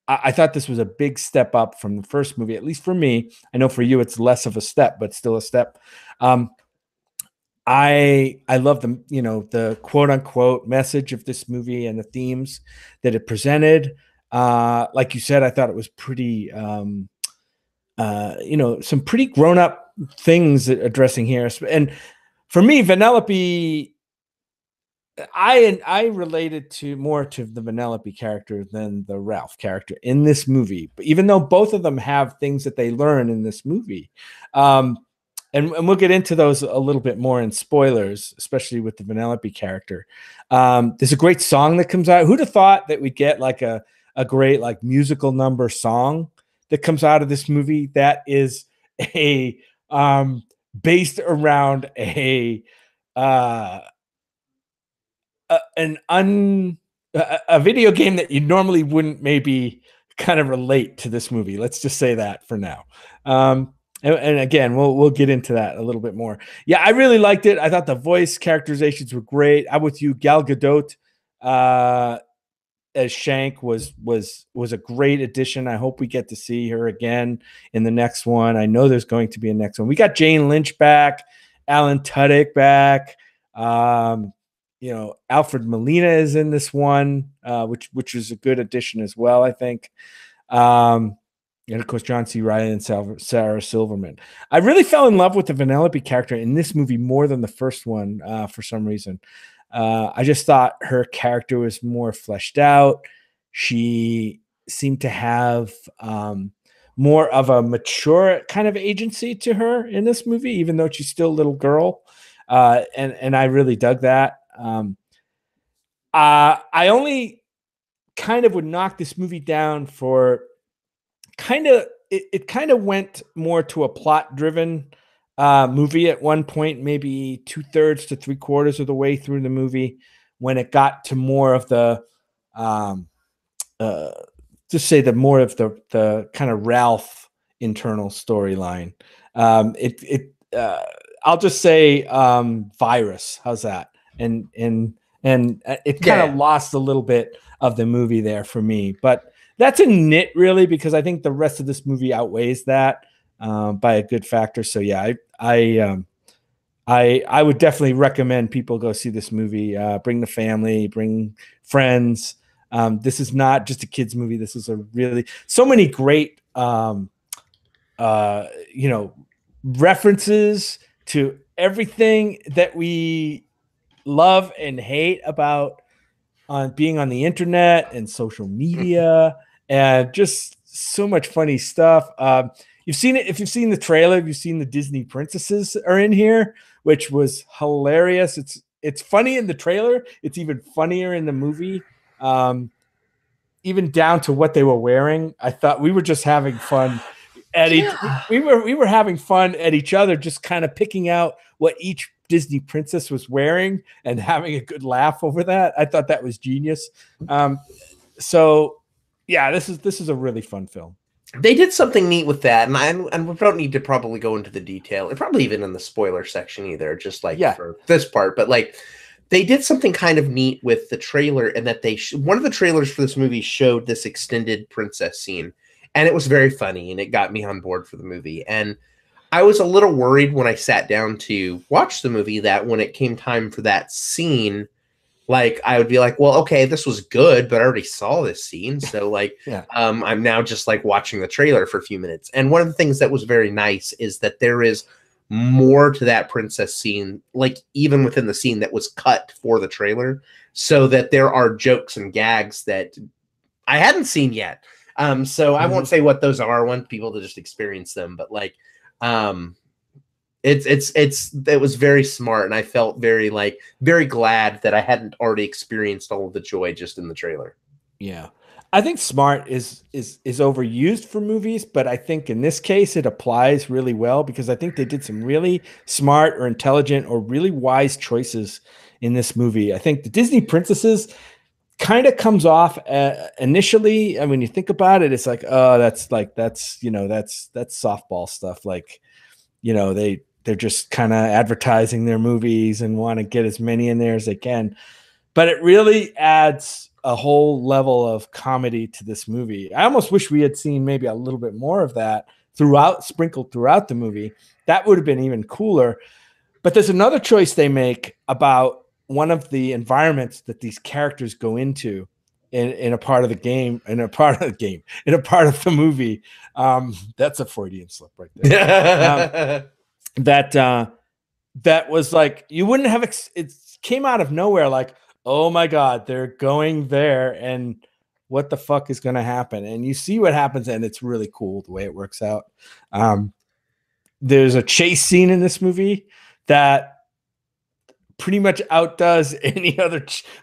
thought this was a big step up from the first movie, at least for me. I know for you it's less of a step, but still a step. I love the quote unquote message of this movie and the themes that it presented. Like you said, I thought it was pretty, some pretty grown up things addressing here. And for me, Vanellope, I related more to the Vanellope character than the Ralph character in this movie. But even though both of them have things that they learn in this movie, and we'll get into those a little bit more in spoilers, especially with the Vanellope character. There's a great song that comes out. Who'd have thought that we'd get like a great like musical number song that comes out of this movie that is a based around a video game that you normally wouldn't maybe kind of relate to this movie. Let's just say that for now. And again, we'll get into that a little bit more. Yeah, I really liked it. I thought the voice characterizations were great. I'm with you. Gal Gadot as Shank was a great addition. I hope we get to see her again in the next one. I know there's going to be a next one. We got Jane Lynch back, Alan Tudyk back. Alfred Molina is in this one, which is a good addition as well, I think. And of course, John C. Reilly and Sarah Silverman. I really fell in love with the Vanellope character in this movie more than the first one for some reason. I just thought her character was more fleshed out. She seemed to have more of a mature kind of agency to her in this movie, even though she's still a little girl. And I really dug that. I only kind of would knock this movie down for it kind of went more to a plot driven movie at one point, maybe 2/3 to 3/4 of the way through the movie, when it got to more of the just say the more of the kind of Ralph internal storyline. I'll just say virus. How's that? And it kind of lost a little bit of the movie there for me, but that's a nit really, because I think the rest of this movie outweighs that by a good factor. So yeah, I would definitely recommend people go see this movie. Bring the family, bring friends. This is not just a kids movie. This is so many great references to everything that we love and hate about being on the internet and social media, and just so much funny stuff. You've seen it. If you've seen the trailer, you've seen the Disney princesses are in here, which was hilarious. It's funny in the trailer. It's even funnier in the movie. Even down to what they were wearing. I thought we were just having fun we were having fun at each other, just kind of picking out what each Disney princess was wearing and having a good laugh over that. I thought that was genius. So yeah, this is a really fun film. They did something neat with that, and we don't need to probably go into the detail, and probably even in the spoiler section either, just like for this part. But like, they did something kind of neat with the trailer, and that one of the trailers for this movie showed this extended princess scene, and it was very funny, and it got me on board for the movie. And I was a little worried when I sat down to watch the movie that when it came time for that scene, like, I would be like, well, okay, this was good, but I already saw this scene. So like, I'm now just like watching the trailer for a few minutes. And one of the things that was very nice is that there is more to that princess scene, like even within the scene that was cut for the trailer, so that there are jokes and gags that I hadn't seen yet. So I won't say what those are. I want people to just experience them, but like, it was very smart, and I felt very glad that I hadn't already experienced all of the joy just in the trailer. Yeah. I think smart is overused for movies, but I think in this case it applies really well because I think they did some really smart or intelligent or really wise choices in this movie. I think the Disney princesses kind of comes off initially, and when you think about it, it's like, oh, that's softball stuff. Like, they're just kind of advertising their movies and want to get as many in there as they can. But it really adds a whole level of comedy to this movie. I almost wish we had seen maybe a little bit more of that sprinkled throughout the movie. That would have been even cooler. But there's another choice they make about one of the environments that these characters go into in a part of the game, in a part of the movie. That's a Freudian slip right there. That was like, you wouldn't have, it came out of nowhere. Like, oh my God, they're going there, and what the fuck is going to happen? And you see what happens, and it's really cool the way it works out. There's a chase scene in this movie that pretty much outdoes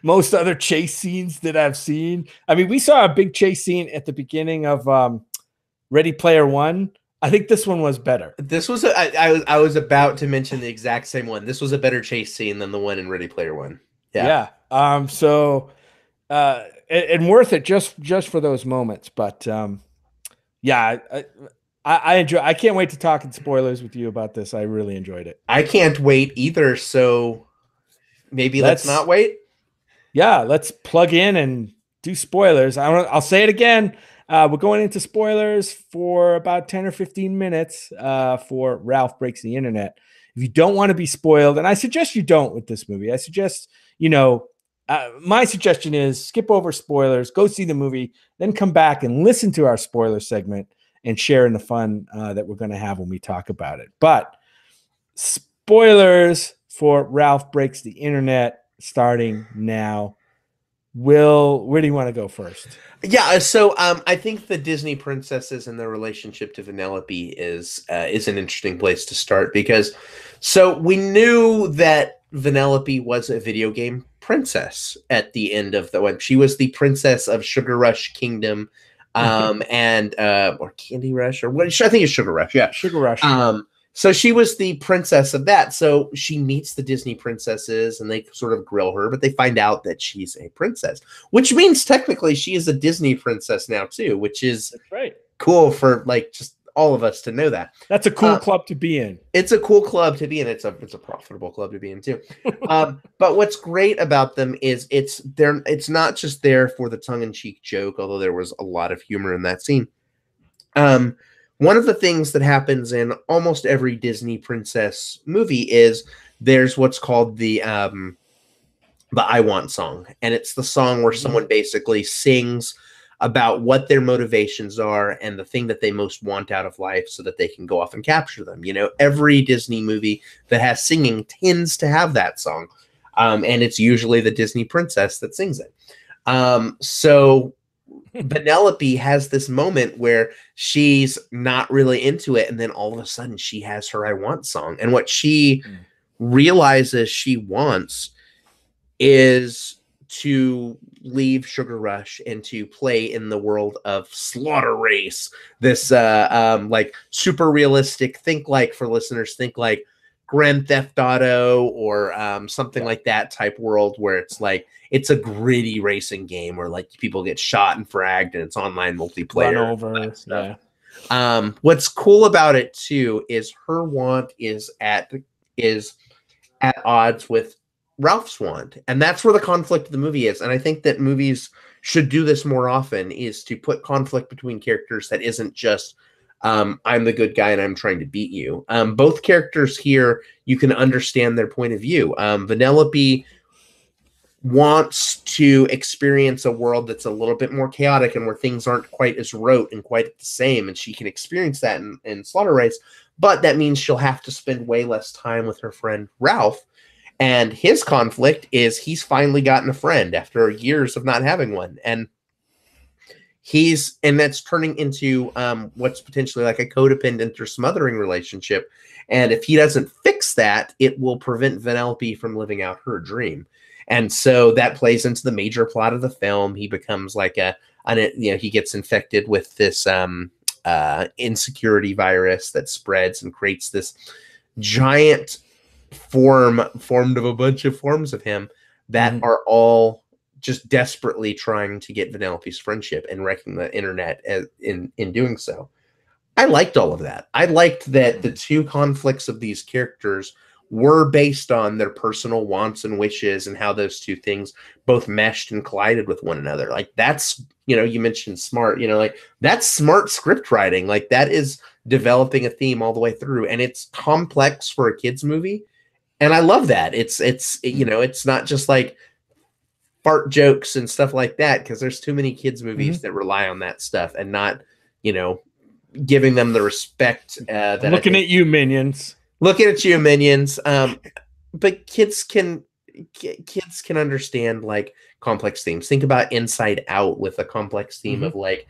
most other chase scenes that I've seen. I mean, we saw a big chase scene at the beginning of Ready Player One. I think this one was better. This was I was about to mention the exact same one. This was a better chase scene than the one in Ready Player One. Yeah. So and worth it just for those moments. But yeah, I enjoy. I can't wait to talk in spoilers with you about this. I really enjoyed it. I can't wait either. So maybe let's not wait. Yeah, let's plug in and do spoilers. I'll say it again. We're going into spoilers for about 10 or 15 minutes for Ralph Breaks the Internet. If you don't want to be spoiled, and I suggest you don't with this movie, I suggest, my suggestion is skip over spoilers, go see the movie, then come back and listen to our spoiler segment and share in the fun that we're going to have when we talk about it. But spoilers for Ralph Breaks the Internet starting now. Will, where do you want to go first? Yeah, so I think the Disney princesses and their relationship to Vanellope is an interesting place to start, because so we knew that Vanellope was a video game princess at the end of the one. She was the princess of Sugar Rush Kingdom, and or Candy Rush, or what? I think it's Sugar Rush. Yeah, Sugar Rush. So she was the princess of that. So she meets the Disney princesses and they sort of grill her, but they find out that she's a princess, which means technically she is a Disney princess now too, which is cool for like just all of us to know that. That's a cool club to be in. It's a cool club to be in. It's a profitable club to be in too. But what's great about them is it's not just there for the tongue-in-cheek joke, although there was a lot of humor in that scene. One of the things that happens in almost every Disney princess movie is there's what's called the I Want song. And it's the song where someone basically sings about what their motivations are and the thing that they most want out of life so that they can go off and capture them. You know, every Disney movie that has singing tends to have that song. And it's usually the Disney princess that sings it. So Vanellope has this moment where she's not really into it, and then all of a sudden she has her I Want song, and what she realizes she wants is to leave Sugar Rush and to play in the world of Slaughter Race, this like super realistic, think like Grand Theft Auto or something like that type world, where it's like it's a gritty racing game where like people get shot and fragged and it's online multiplayer. Run over. Yeah. What's cool about it too is her want is at odds with Ralph's want, and that's where the conflict of the movie is. And I think that movies should do this more often, is to put conflict between characters that isn't just I'm the good guy and I'm trying to beat you. Both characters here, you can understand their point of view. Vanellope wants to experience a world that's a little bit more chaotic and where things aren't quite as rote and quite the same, and she can experience that in Slaughter Race, but that means she'll have to spend way less time with her friend Ralph. And his conflict is he's finally gotten a friend after years of not having one. And and that's turning into what's potentially like a codependent or smothering relationship. And if he doesn't fix that, it will prevent Vanellope from living out her dream. And so that plays into the major plot of the film. He becomes like he gets infected with this insecurity virus that spreads and creates this giant formed of a bunch of forms of him that are all just desperately trying to get Vanellope's friendship and wrecking the internet in doing so. I liked all of that. I liked that the two conflicts of these characters were based on their personal wants and wishes and how those two things both meshed and collided with one another. Like that's, you mentioned smart, like that's smart script writing. Like that is developing a theme all the way through, and it's complex for a kid's movie. And I love that. It's not just like fart jokes and stuff like that, because there's too many kids movies that rely on that stuff and not, giving them the respect. Looking at you, Minions. Looking at you, Minions. But kids can understand like complex themes. Think about Inside Out with a complex theme of like,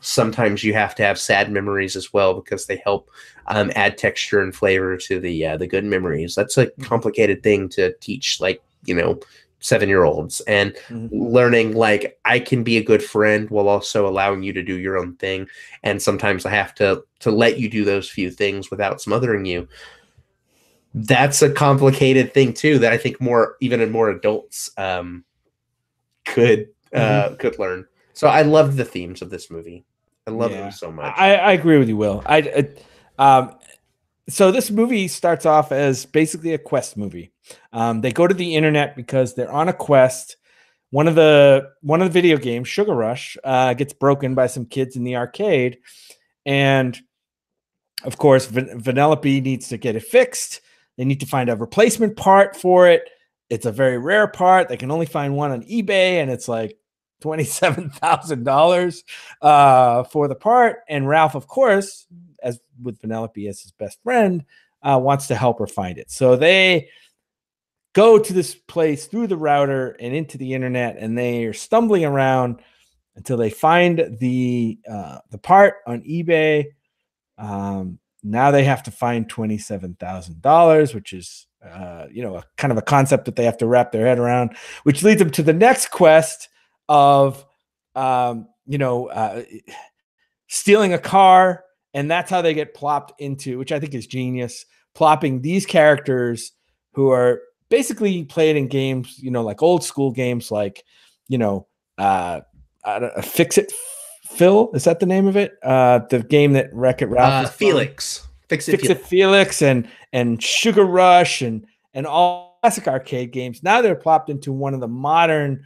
sometimes you have to have sad memories as well because they help add texture and flavor to the good memories. That's a complicated thing to teach, like, 7-year-olds, and learning like I can be a good friend while also allowing you to do your own thing. And sometimes I have to let you do those few things without smothering you. That's a complicated thing too, that I think even more adults could learn. So I loved the themes of this movie. I love them so much. I agree with you, Will. So this movie starts off as basically a quest movie. They go to the internet because they're on a quest. One of the video games, Sugar Rush, gets broken by some kids in the arcade, and of course, Vanellope needs to get it fixed. They need to find a replacement part for it. It's a very rare part. They can only find one on eBay, and it's like $27,000 for the part. And Ralph, of course, as with Vanellope as his best friend, wants to help her find it. So they go to this place through the router and into the internet, and they are stumbling around until they find the part on eBay. Now they have to find $27,000, which is a kind of a concept that they have to wrap their head around, which leads them to the next quest of stealing a car. And that's how they get plopped into, which I think is genius, plopping these characters who are basically played in games, like old school games, like, Fix It Phil. Is that the name of it? The game that Wreck-It Ralph Felix. Fix It Felix and Sugar Rush and all classic arcade games. Now they're plopped into one of the modern,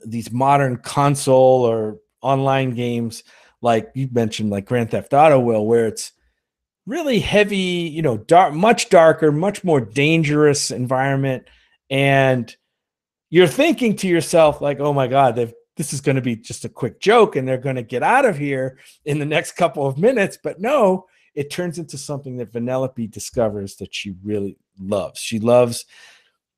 these modern console or online games, like you mentioned, like Grand Theft Auto, Will, where it's really heavy, dark, much darker, much more dangerous environment. And you're thinking to yourself, like, oh my God, this is going to be just a quick joke and they're going to get out of here in the next couple of minutes. But no, it turns into something that Vanellope discovers that she really loves. She loves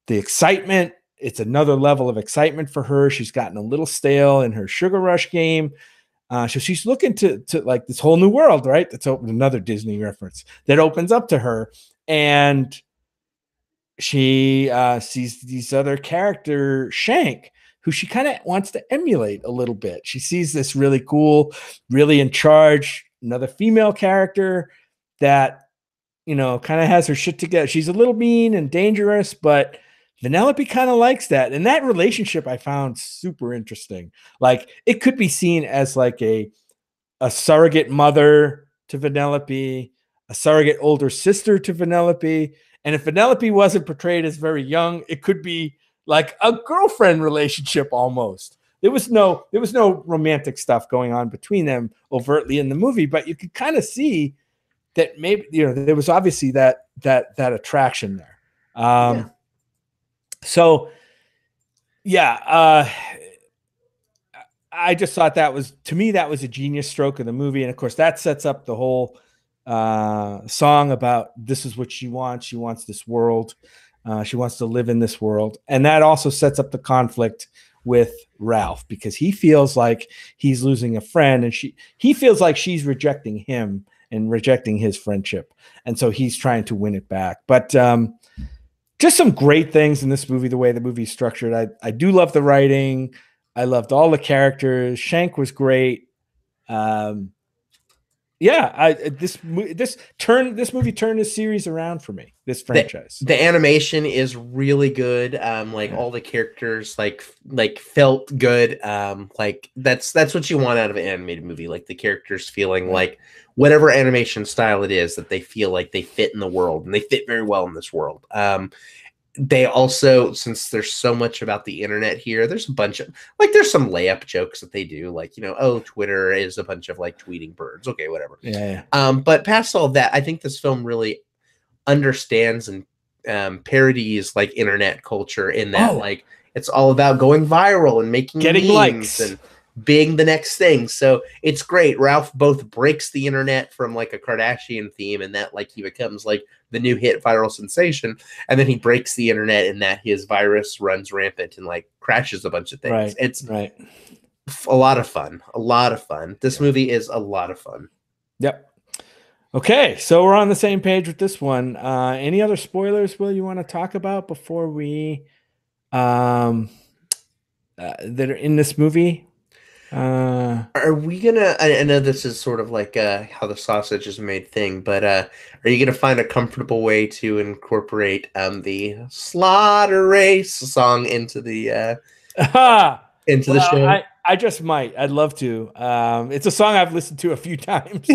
the excitement. It's another level of excitement for her. She's gotten a little stale in her Sugar Rush game. So she's looking to like this whole new world, right? That's open, another Disney reference that opens up to her. And she sees these other character, Shank, who she kind of wants to emulate a little bit. She sees this really cool, really in charge, another female character that, kind of has her shit together. She's a little mean and dangerous, but Vanellope kind of likes that. And that relationship I found super interesting. Like it could be seen as like a surrogate mother to Vanellope, a surrogate older sister to Vanellope. And if Vanellope wasn't portrayed as very young, it could be like a girlfriend relationship almost. There was no romantic stuff going on between them overtly in the movie, but you could kind of see that maybe, there was obviously that attraction there. So, I just thought that was a genius stroke of the movie. And of course, that sets up the whole song about this is what she wants. She wants this world. She wants to live in this world. And that also sets up the conflict with Ralph because he feels like he's losing a friend, and he feels like she's rejecting him and rejecting his friendship. And so he's trying to win it back. But just some great things in this movie, the way the movie's structured. I do love the writing. I loved all the characters. Shank was great. This movie turned this series around for me. This franchise. The animation is really good. All the characters like felt good. Like that's what you want out of an animated movie. Like the characters feeling like whatever animation style it is, that they feel like they fit in the world, and they fit very well in this world. They also, since there's so much about the internet here, there's a bunch of there's some layup jokes that they do, Twitter is a bunch of tweeting birds. Okay, whatever. Yeah. But past all that, I think this film really understands and parodies internet culture in that it's all about going viral and getting likes and being the next thing. So it's great. Ralph both breaks the internet from a Kardashian theme, and that he becomes the new hit viral sensation, and then he breaks the internet in that his virus runs rampant and crashes a bunch of things. Right. It's a lot of fun. This movie is a lot of fun. Yep. Okay, so we're on the same page with this one. Any other spoilers, Will, you want to talk about before we that are in this movie? Are we gonna? I know this is sort of how the sausage is made thing, but are you gonna find a comfortable way to incorporate the Slaughter Race song into the the show? I just might. I'd love to. It's a song I've listened to a few times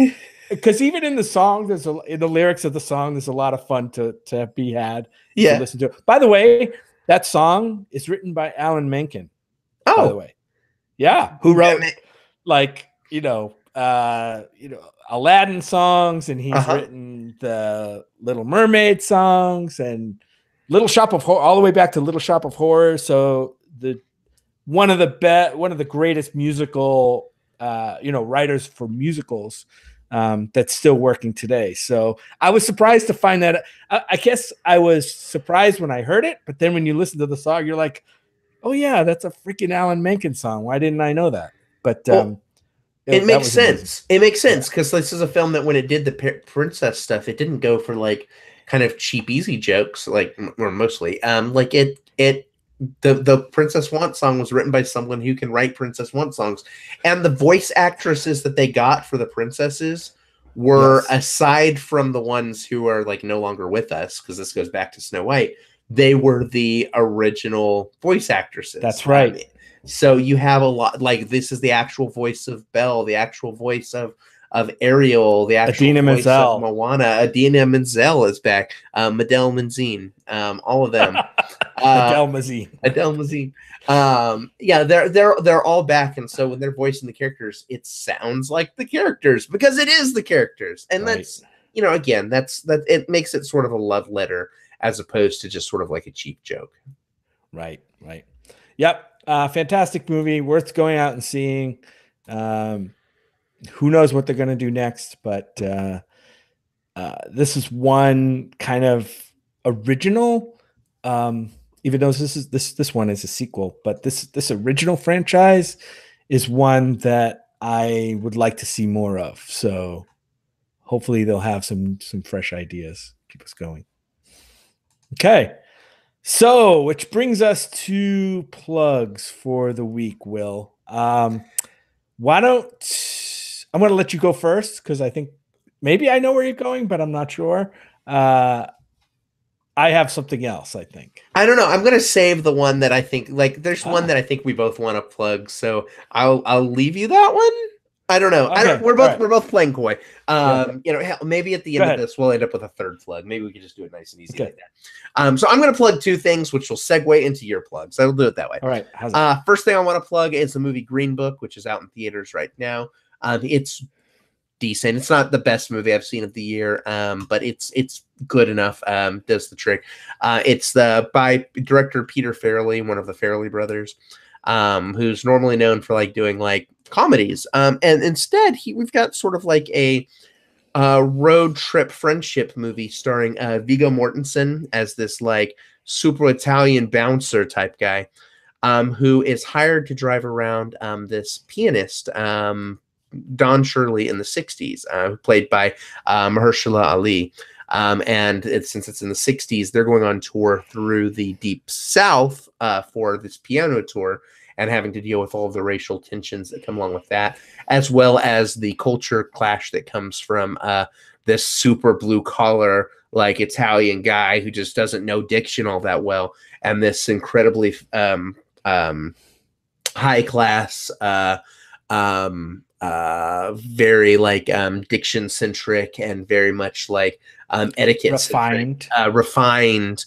because even in the song, in the lyrics of the song, there's a lot of fun to be had. Yeah. To listen to. By the way, that song is written by Alan Menken. Oh. By the way. Yeah, who wrote Aladdin songs, and he's written the Little Mermaid songs and Little Shop of Horror, all the way back to Little Shop of Horrors. So one of the greatest musical writers for musicals that's still working today. So I was surprised to find that. I guess I was surprised when I heard it, but then when you listen to the song, you're like, oh yeah, that's a freaking Alan Menken song. Why didn't I know that? But it makes sense. It makes sense because this is a film that when it did the princess stuff, it didn't go for kind of cheap, easy jokes, or mostly. The Princess Want song was written by someone who can write Princess Want songs, and the voice actresses that they got for the princesses were, aside from the ones who are no longer with us, because this goes back to Snow White. They were the original voice actresses. That's right. So you have a lot, this is the actual voice of Belle, the actual voice of Ariel, the actual Idina voice Menzel. of Moana. Idina Menzel is back. Adele Mazine, all of them. Adele Mazine. They're all back, and so when they're voicing the characters, it sounds like the characters because it is the characters, and that's again, that it makes it sort of a love letter as opposed to just sort of a cheap joke. Right. Yep. Fantastic movie, worth going out and seeing. Who knows what they're going to do next, but this is one kind of original, even though this one is a sequel, but this original franchise is one that I would like to see more of. So hopefully they'll have some fresh ideas, keep us going. Okay. So, which brings us to plugs for the week, Will. I'm going to let you go first because I think maybe I know where you're going, but I'm not sure. I have something else, I think. I don't know. I'm going to save the one that I think, there's one that I think we both want to plug, so I'll leave you that one. I don't know. Okay. We're both playing coy. Maybe at the end of this we'll end up with a third plug. Maybe we can just do it nice and easy like that. So I'm going to plug two things, which will segue into your plugs. I'll do it that way. All right. First thing I want to plug is the movie Green Book, which is out in theaters right now. It's decent. It's not the best movie I've seen of the year, but it's good enough. Does the trick. It's by director Peter Farrelly, one of the Farrelly brothers, who's normally known for doing comedies. And instead, we've got sort of a road trip friendship movie starring Viggo Mortensen as this super Italian bouncer type guy. who is hired to drive around this pianist, Don Shirley, in the 60s, played by Mahershala Ali. Since it's in the 60s, they're going on tour through the Deep South for this piano tour, and having to deal with all of the racial tensions that come along with that, as well as the culture clash that comes from this super blue collar, like Italian guy who just doesn't know diction all that well, and this incredibly high class, very like diction centric and very much like etiquette refined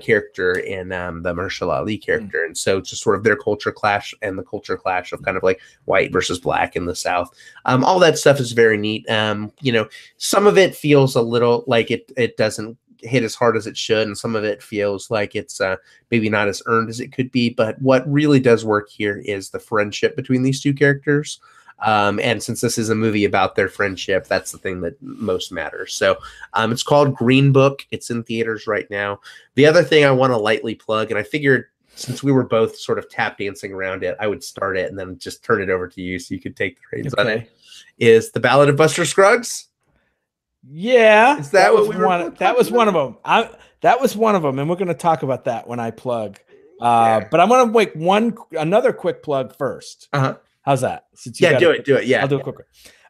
character in the Mahershala Ali character. And so just sort of their culture clash and the culture clash of kind of like white versus black in the South. All that stuff is very neat. Some of it feels a little like it doesn't hit as hard as it should, and some of it feels like it's maybe not as earned as it could be. But what really does work here is the friendship between these two characters. And since this is a movie about their friendship, that's the thing that most matters. So it's called Green Book. It's in theaters right now. The other thing I want to lightly plug, and I figured since we were both sort of tap dancing around it, I would start it and then just turn it over to you so you could take the reins on it, is The Ballad of Buster Scruggs. Yeah. Is that what we were that was one of them. That was one of them, and we're going to talk about that when I plug. But I'm going to make another quick plug first. Uh-huh. How's that? Do it. Yeah. I'll do it quicker.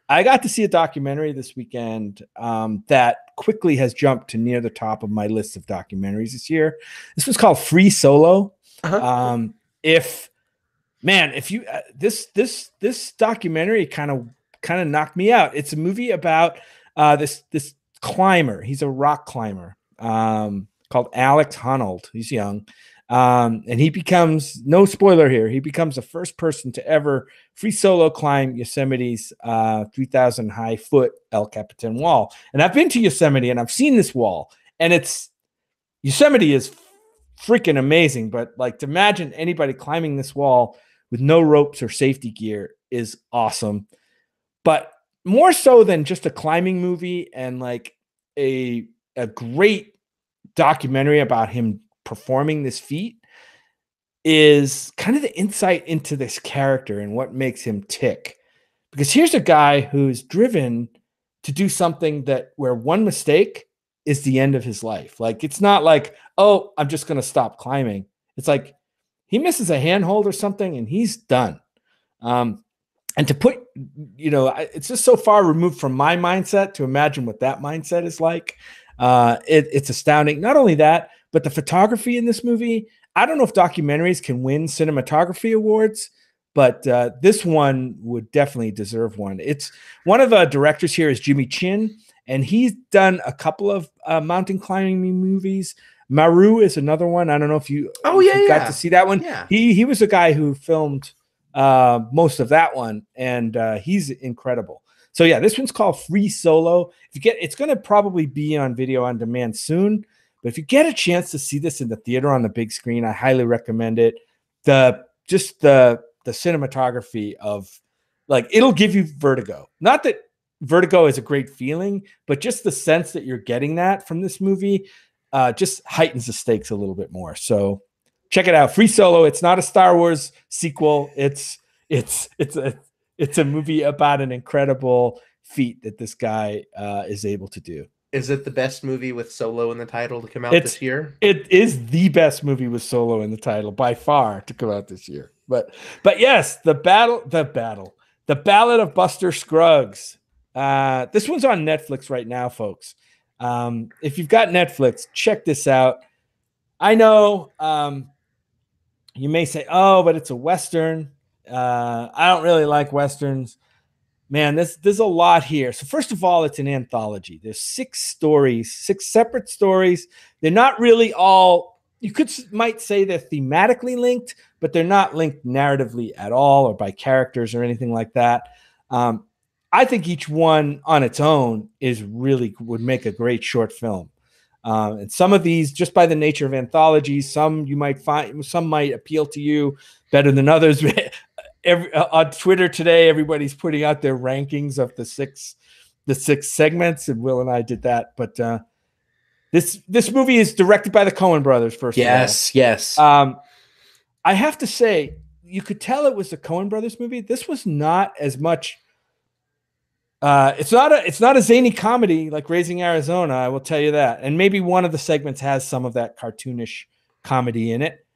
I got to see a documentary this weekend that quickly has jumped to near the top of my list of documentaries this year. This was called Free Solo. Uh-huh. If you this documentary kind of knocked me out. It's a movie about this climber. He's a rock climber called Alex Honnold. He's young. And he becomes, no spoiler here, he becomes the first person to ever free solo climb Yosemite's 3,000 high foot El Capitan wall. And I've been to Yosemite and I've seen this wall, and Yosemite is freaking amazing. But like, to imagine anybody climbing this wall with no ropes or safety gear is awesome. But more so than just a climbing movie and like a great documentary about him performing this feat, is kind of the insight into this character and what makes him tick. Because here's a guy who's driven to do something where one mistake is the end of his life. Like, it's not like, oh, I'm just going to stop climbing. It's like he misses a handhold or something and he's done. And to put, it's just so far removed from my mindset to imagine what that mindset is like. It's astounding. Not only that, but the photography in this movie, I don't know if documentaries can win cinematography awards, but this one would definitely deserve one. It's one of the directors here is Jimmy Chin, and he's done a couple of mountain climbing movies. Maru is another one. I don't know if you got to see that one. Yeah. He was a guy who filmed most of that one, and he's incredible. So yeah, this one's called Free Solo. It's going to probably be on video on demand soon. But if you get a chance to see this in the theater on the big screen, I highly recommend it. The cinematography of, like, it'll give you vertigo. Not that vertigo is a great feeling, but just the sense that you're getting that from this movie just heightens the stakes a little bit more. So check it out. Free Solo. It's not a Star Wars sequel. It's a movie about an incredible feat that this guy is able to do. Is it the best movie with Solo in the title to come out this year? It is the best movie with Solo in the title by far to come out this year. But yes, the Ballad of Buster Scruggs. This one's on Netflix right now, folks. If you've got Netflix, check this out. I know you may say, "Oh, but it's a Western." I don't really like Westerns. Man, there's a lot here. So first of all, it's an anthology. There's 6 separate stories. They're not really all, might say they're thematically linked, but they're not linked narratively at all or by characters or anything like that. I think each one on its own would make a great short film. And some of these, just by the nature of anthologies, some might appeal to you better than others. On Twitter today, everybody's putting out their rankings of the six segments, and Will and I did that. But this movie is directed by the Coen brothers. First, yes. I have to say, you could tell it was a Coen Brothers movie. This was not as much. It's not a zany comedy like Raising Arizona. I will tell you that. And maybe one of the segments has some of that cartoonish comedy in it,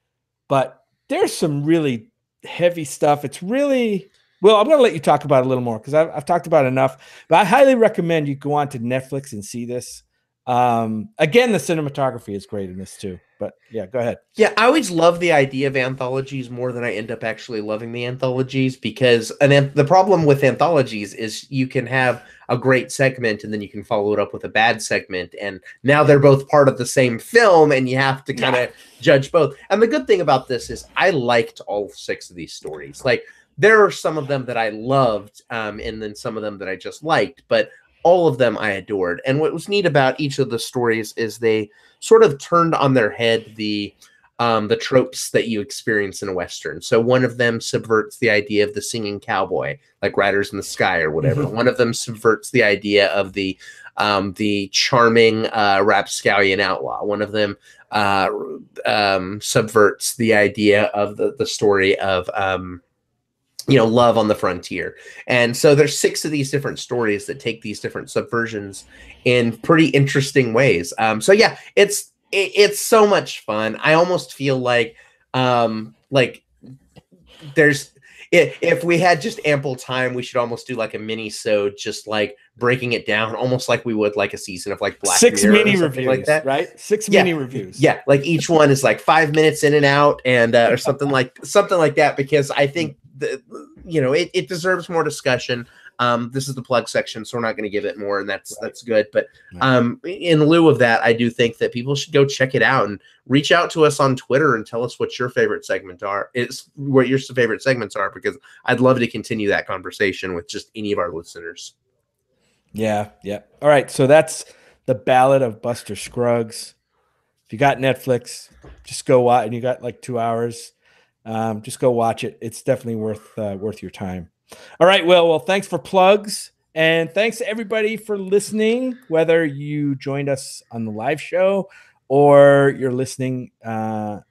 but there's some really heavy stuff. It's really, well, I'm going to let you talk about it a little more because I've talked about it enough, but I highly recommend you go on to Netflix and see this. Again, the cinematography is great in this too, but yeah, go ahead. Yeah, I always love the idea of anthologies more than I end up actually loving the anthologies, because the problem with anthologies is you can have a great segment and then you can follow it up with a bad segment, and now they're both part of the same film and you have to kind of judge both. And the good thing about this is I liked all 6 of these stories. Like, there are some of them that I loved, and then some of them that I just liked, but all of them I adored. And what was neat about each of the stories is they sort of turned on their head the tropes that you experience in a Western. So one of them subverts the idea of the singing cowboy, like Riders in the Sky or whatever. One of them subverts the idea of the charming rapscallion outlaw. One of them subverts the idea of the story of love on the frontier. And so there's 6 of these different stories that take these different subversions in pretty interesting ways. So yeah, it's so much fun. I almost feel like there's, if we had just ample time, we should almost do like a mini-sode, just like breaking it down, almost like we would like a season of like Black 6 Mirror mini or something reviews, like that, right? 6 mini reviews. Yeah, like each one is like 5 minutes in and out, and or something like that, because I think it deserves more discussion. This is the plug section, so we're not going to give it more, and that's good. But in lieu of that, I do think that people should go check it out and reach out to us on Twitter and tell us what your favorite segments are, because I'd love to continue that conversation with just any of our listeners. Yeah. All right, so that's The Ballad of Buster Scruggs. If you got Netflix, just go watch, and you got like 2 hours. Just go watch it. It's definitely worth your time. All right. Well, thanks for plugs, and thanks to everybody for listening, whether you joined us on the live show or you're listening on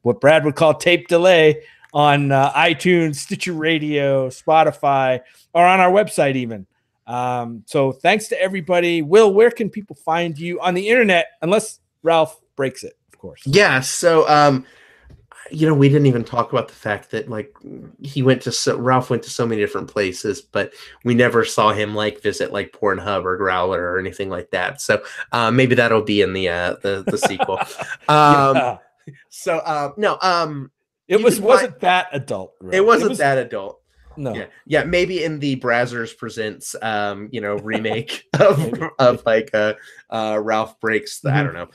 what Brad would call tape delay on iTunes, Stitcher Radio, Spotify, or on our website even. So thanks to everybody. Will, where can people find you on the internet, unless Ralph breaks it, of course? Yeah. So, we didn't even talk about the fact that like Ralph went to so many different places, but we never saw him like visit like Pornhub or Growler or anything like that. So maybe that'll be in the sequel. So no, it wasn't that adult. Right? It wasn't that adult. No. Yeah, maybe in the Brazzers Presents remake of like Ralph Breaks I don't know.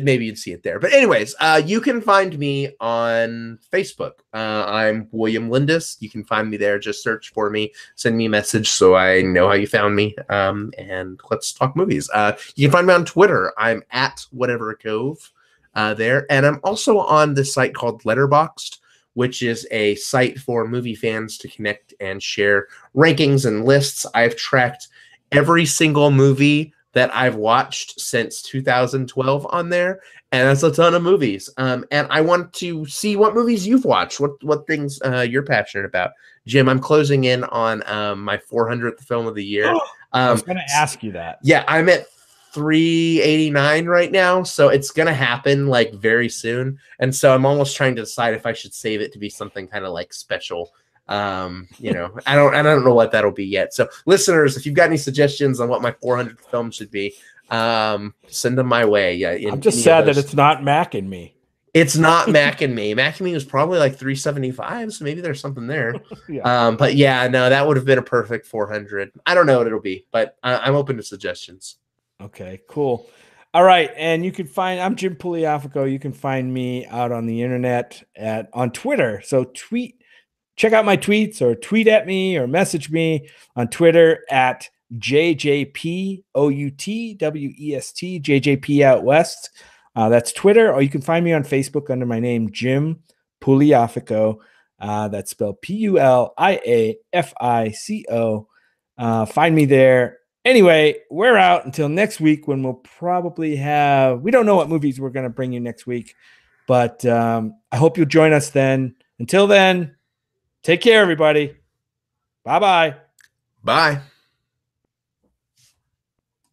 Maybe you'd see it there. But anyways, you can find me on Facebook. I'm William Lindis. You can find me there. Just search for me. Send me a message so I know how you found me. And let's talk movies. You can find me on Twitter. I'm at Whatever Cove there. And I'm also on this site called Letterboxd, which is a site for movie fans to connect and share rankings and lists. I've tracked every single movie that I've watched since 2012 on there, and that's a ton of movies. And I want to see what movies you've watched, what things you're passionate about. Jim, I'm closing in on my 400th film of the year. I was going to ask you that. Yeah, I'm at 389 right now, so it's going to happen like very soon. And so I'm almost trying to decide if I should save it to be something kind of like special. I don't know what that'll be yet. So listeners, if you've got any suggestions on what my 400th film should be, send them my way. Yeah, I'm just sad that it's not Mac and Me. It's not Mac and Me. Mac and Me was probably like 375, so maybe there's something there. Yeah. But yeah, no, that would have been a perfect 400. I don't know what it'll be, but I'm open to suggestions. Okay, cool. All right, and I'm Jim Pugliafico. You can find me out on the internet on Twitter. So check out my tweets, or tweet at me, or message me on Twitter at JJPOUTWEST, JJP Out West. That's Twitter, or you can find me on Facebook under my name, Jim Pugliafico. That's spelled Puliafico. Find me there. Anyway, we're out until next week, when we'll probably we don't know what movies we're going to bring you next week, But I hope you'll join us then. Until then, take care, everybody. Bye-bye. Bye.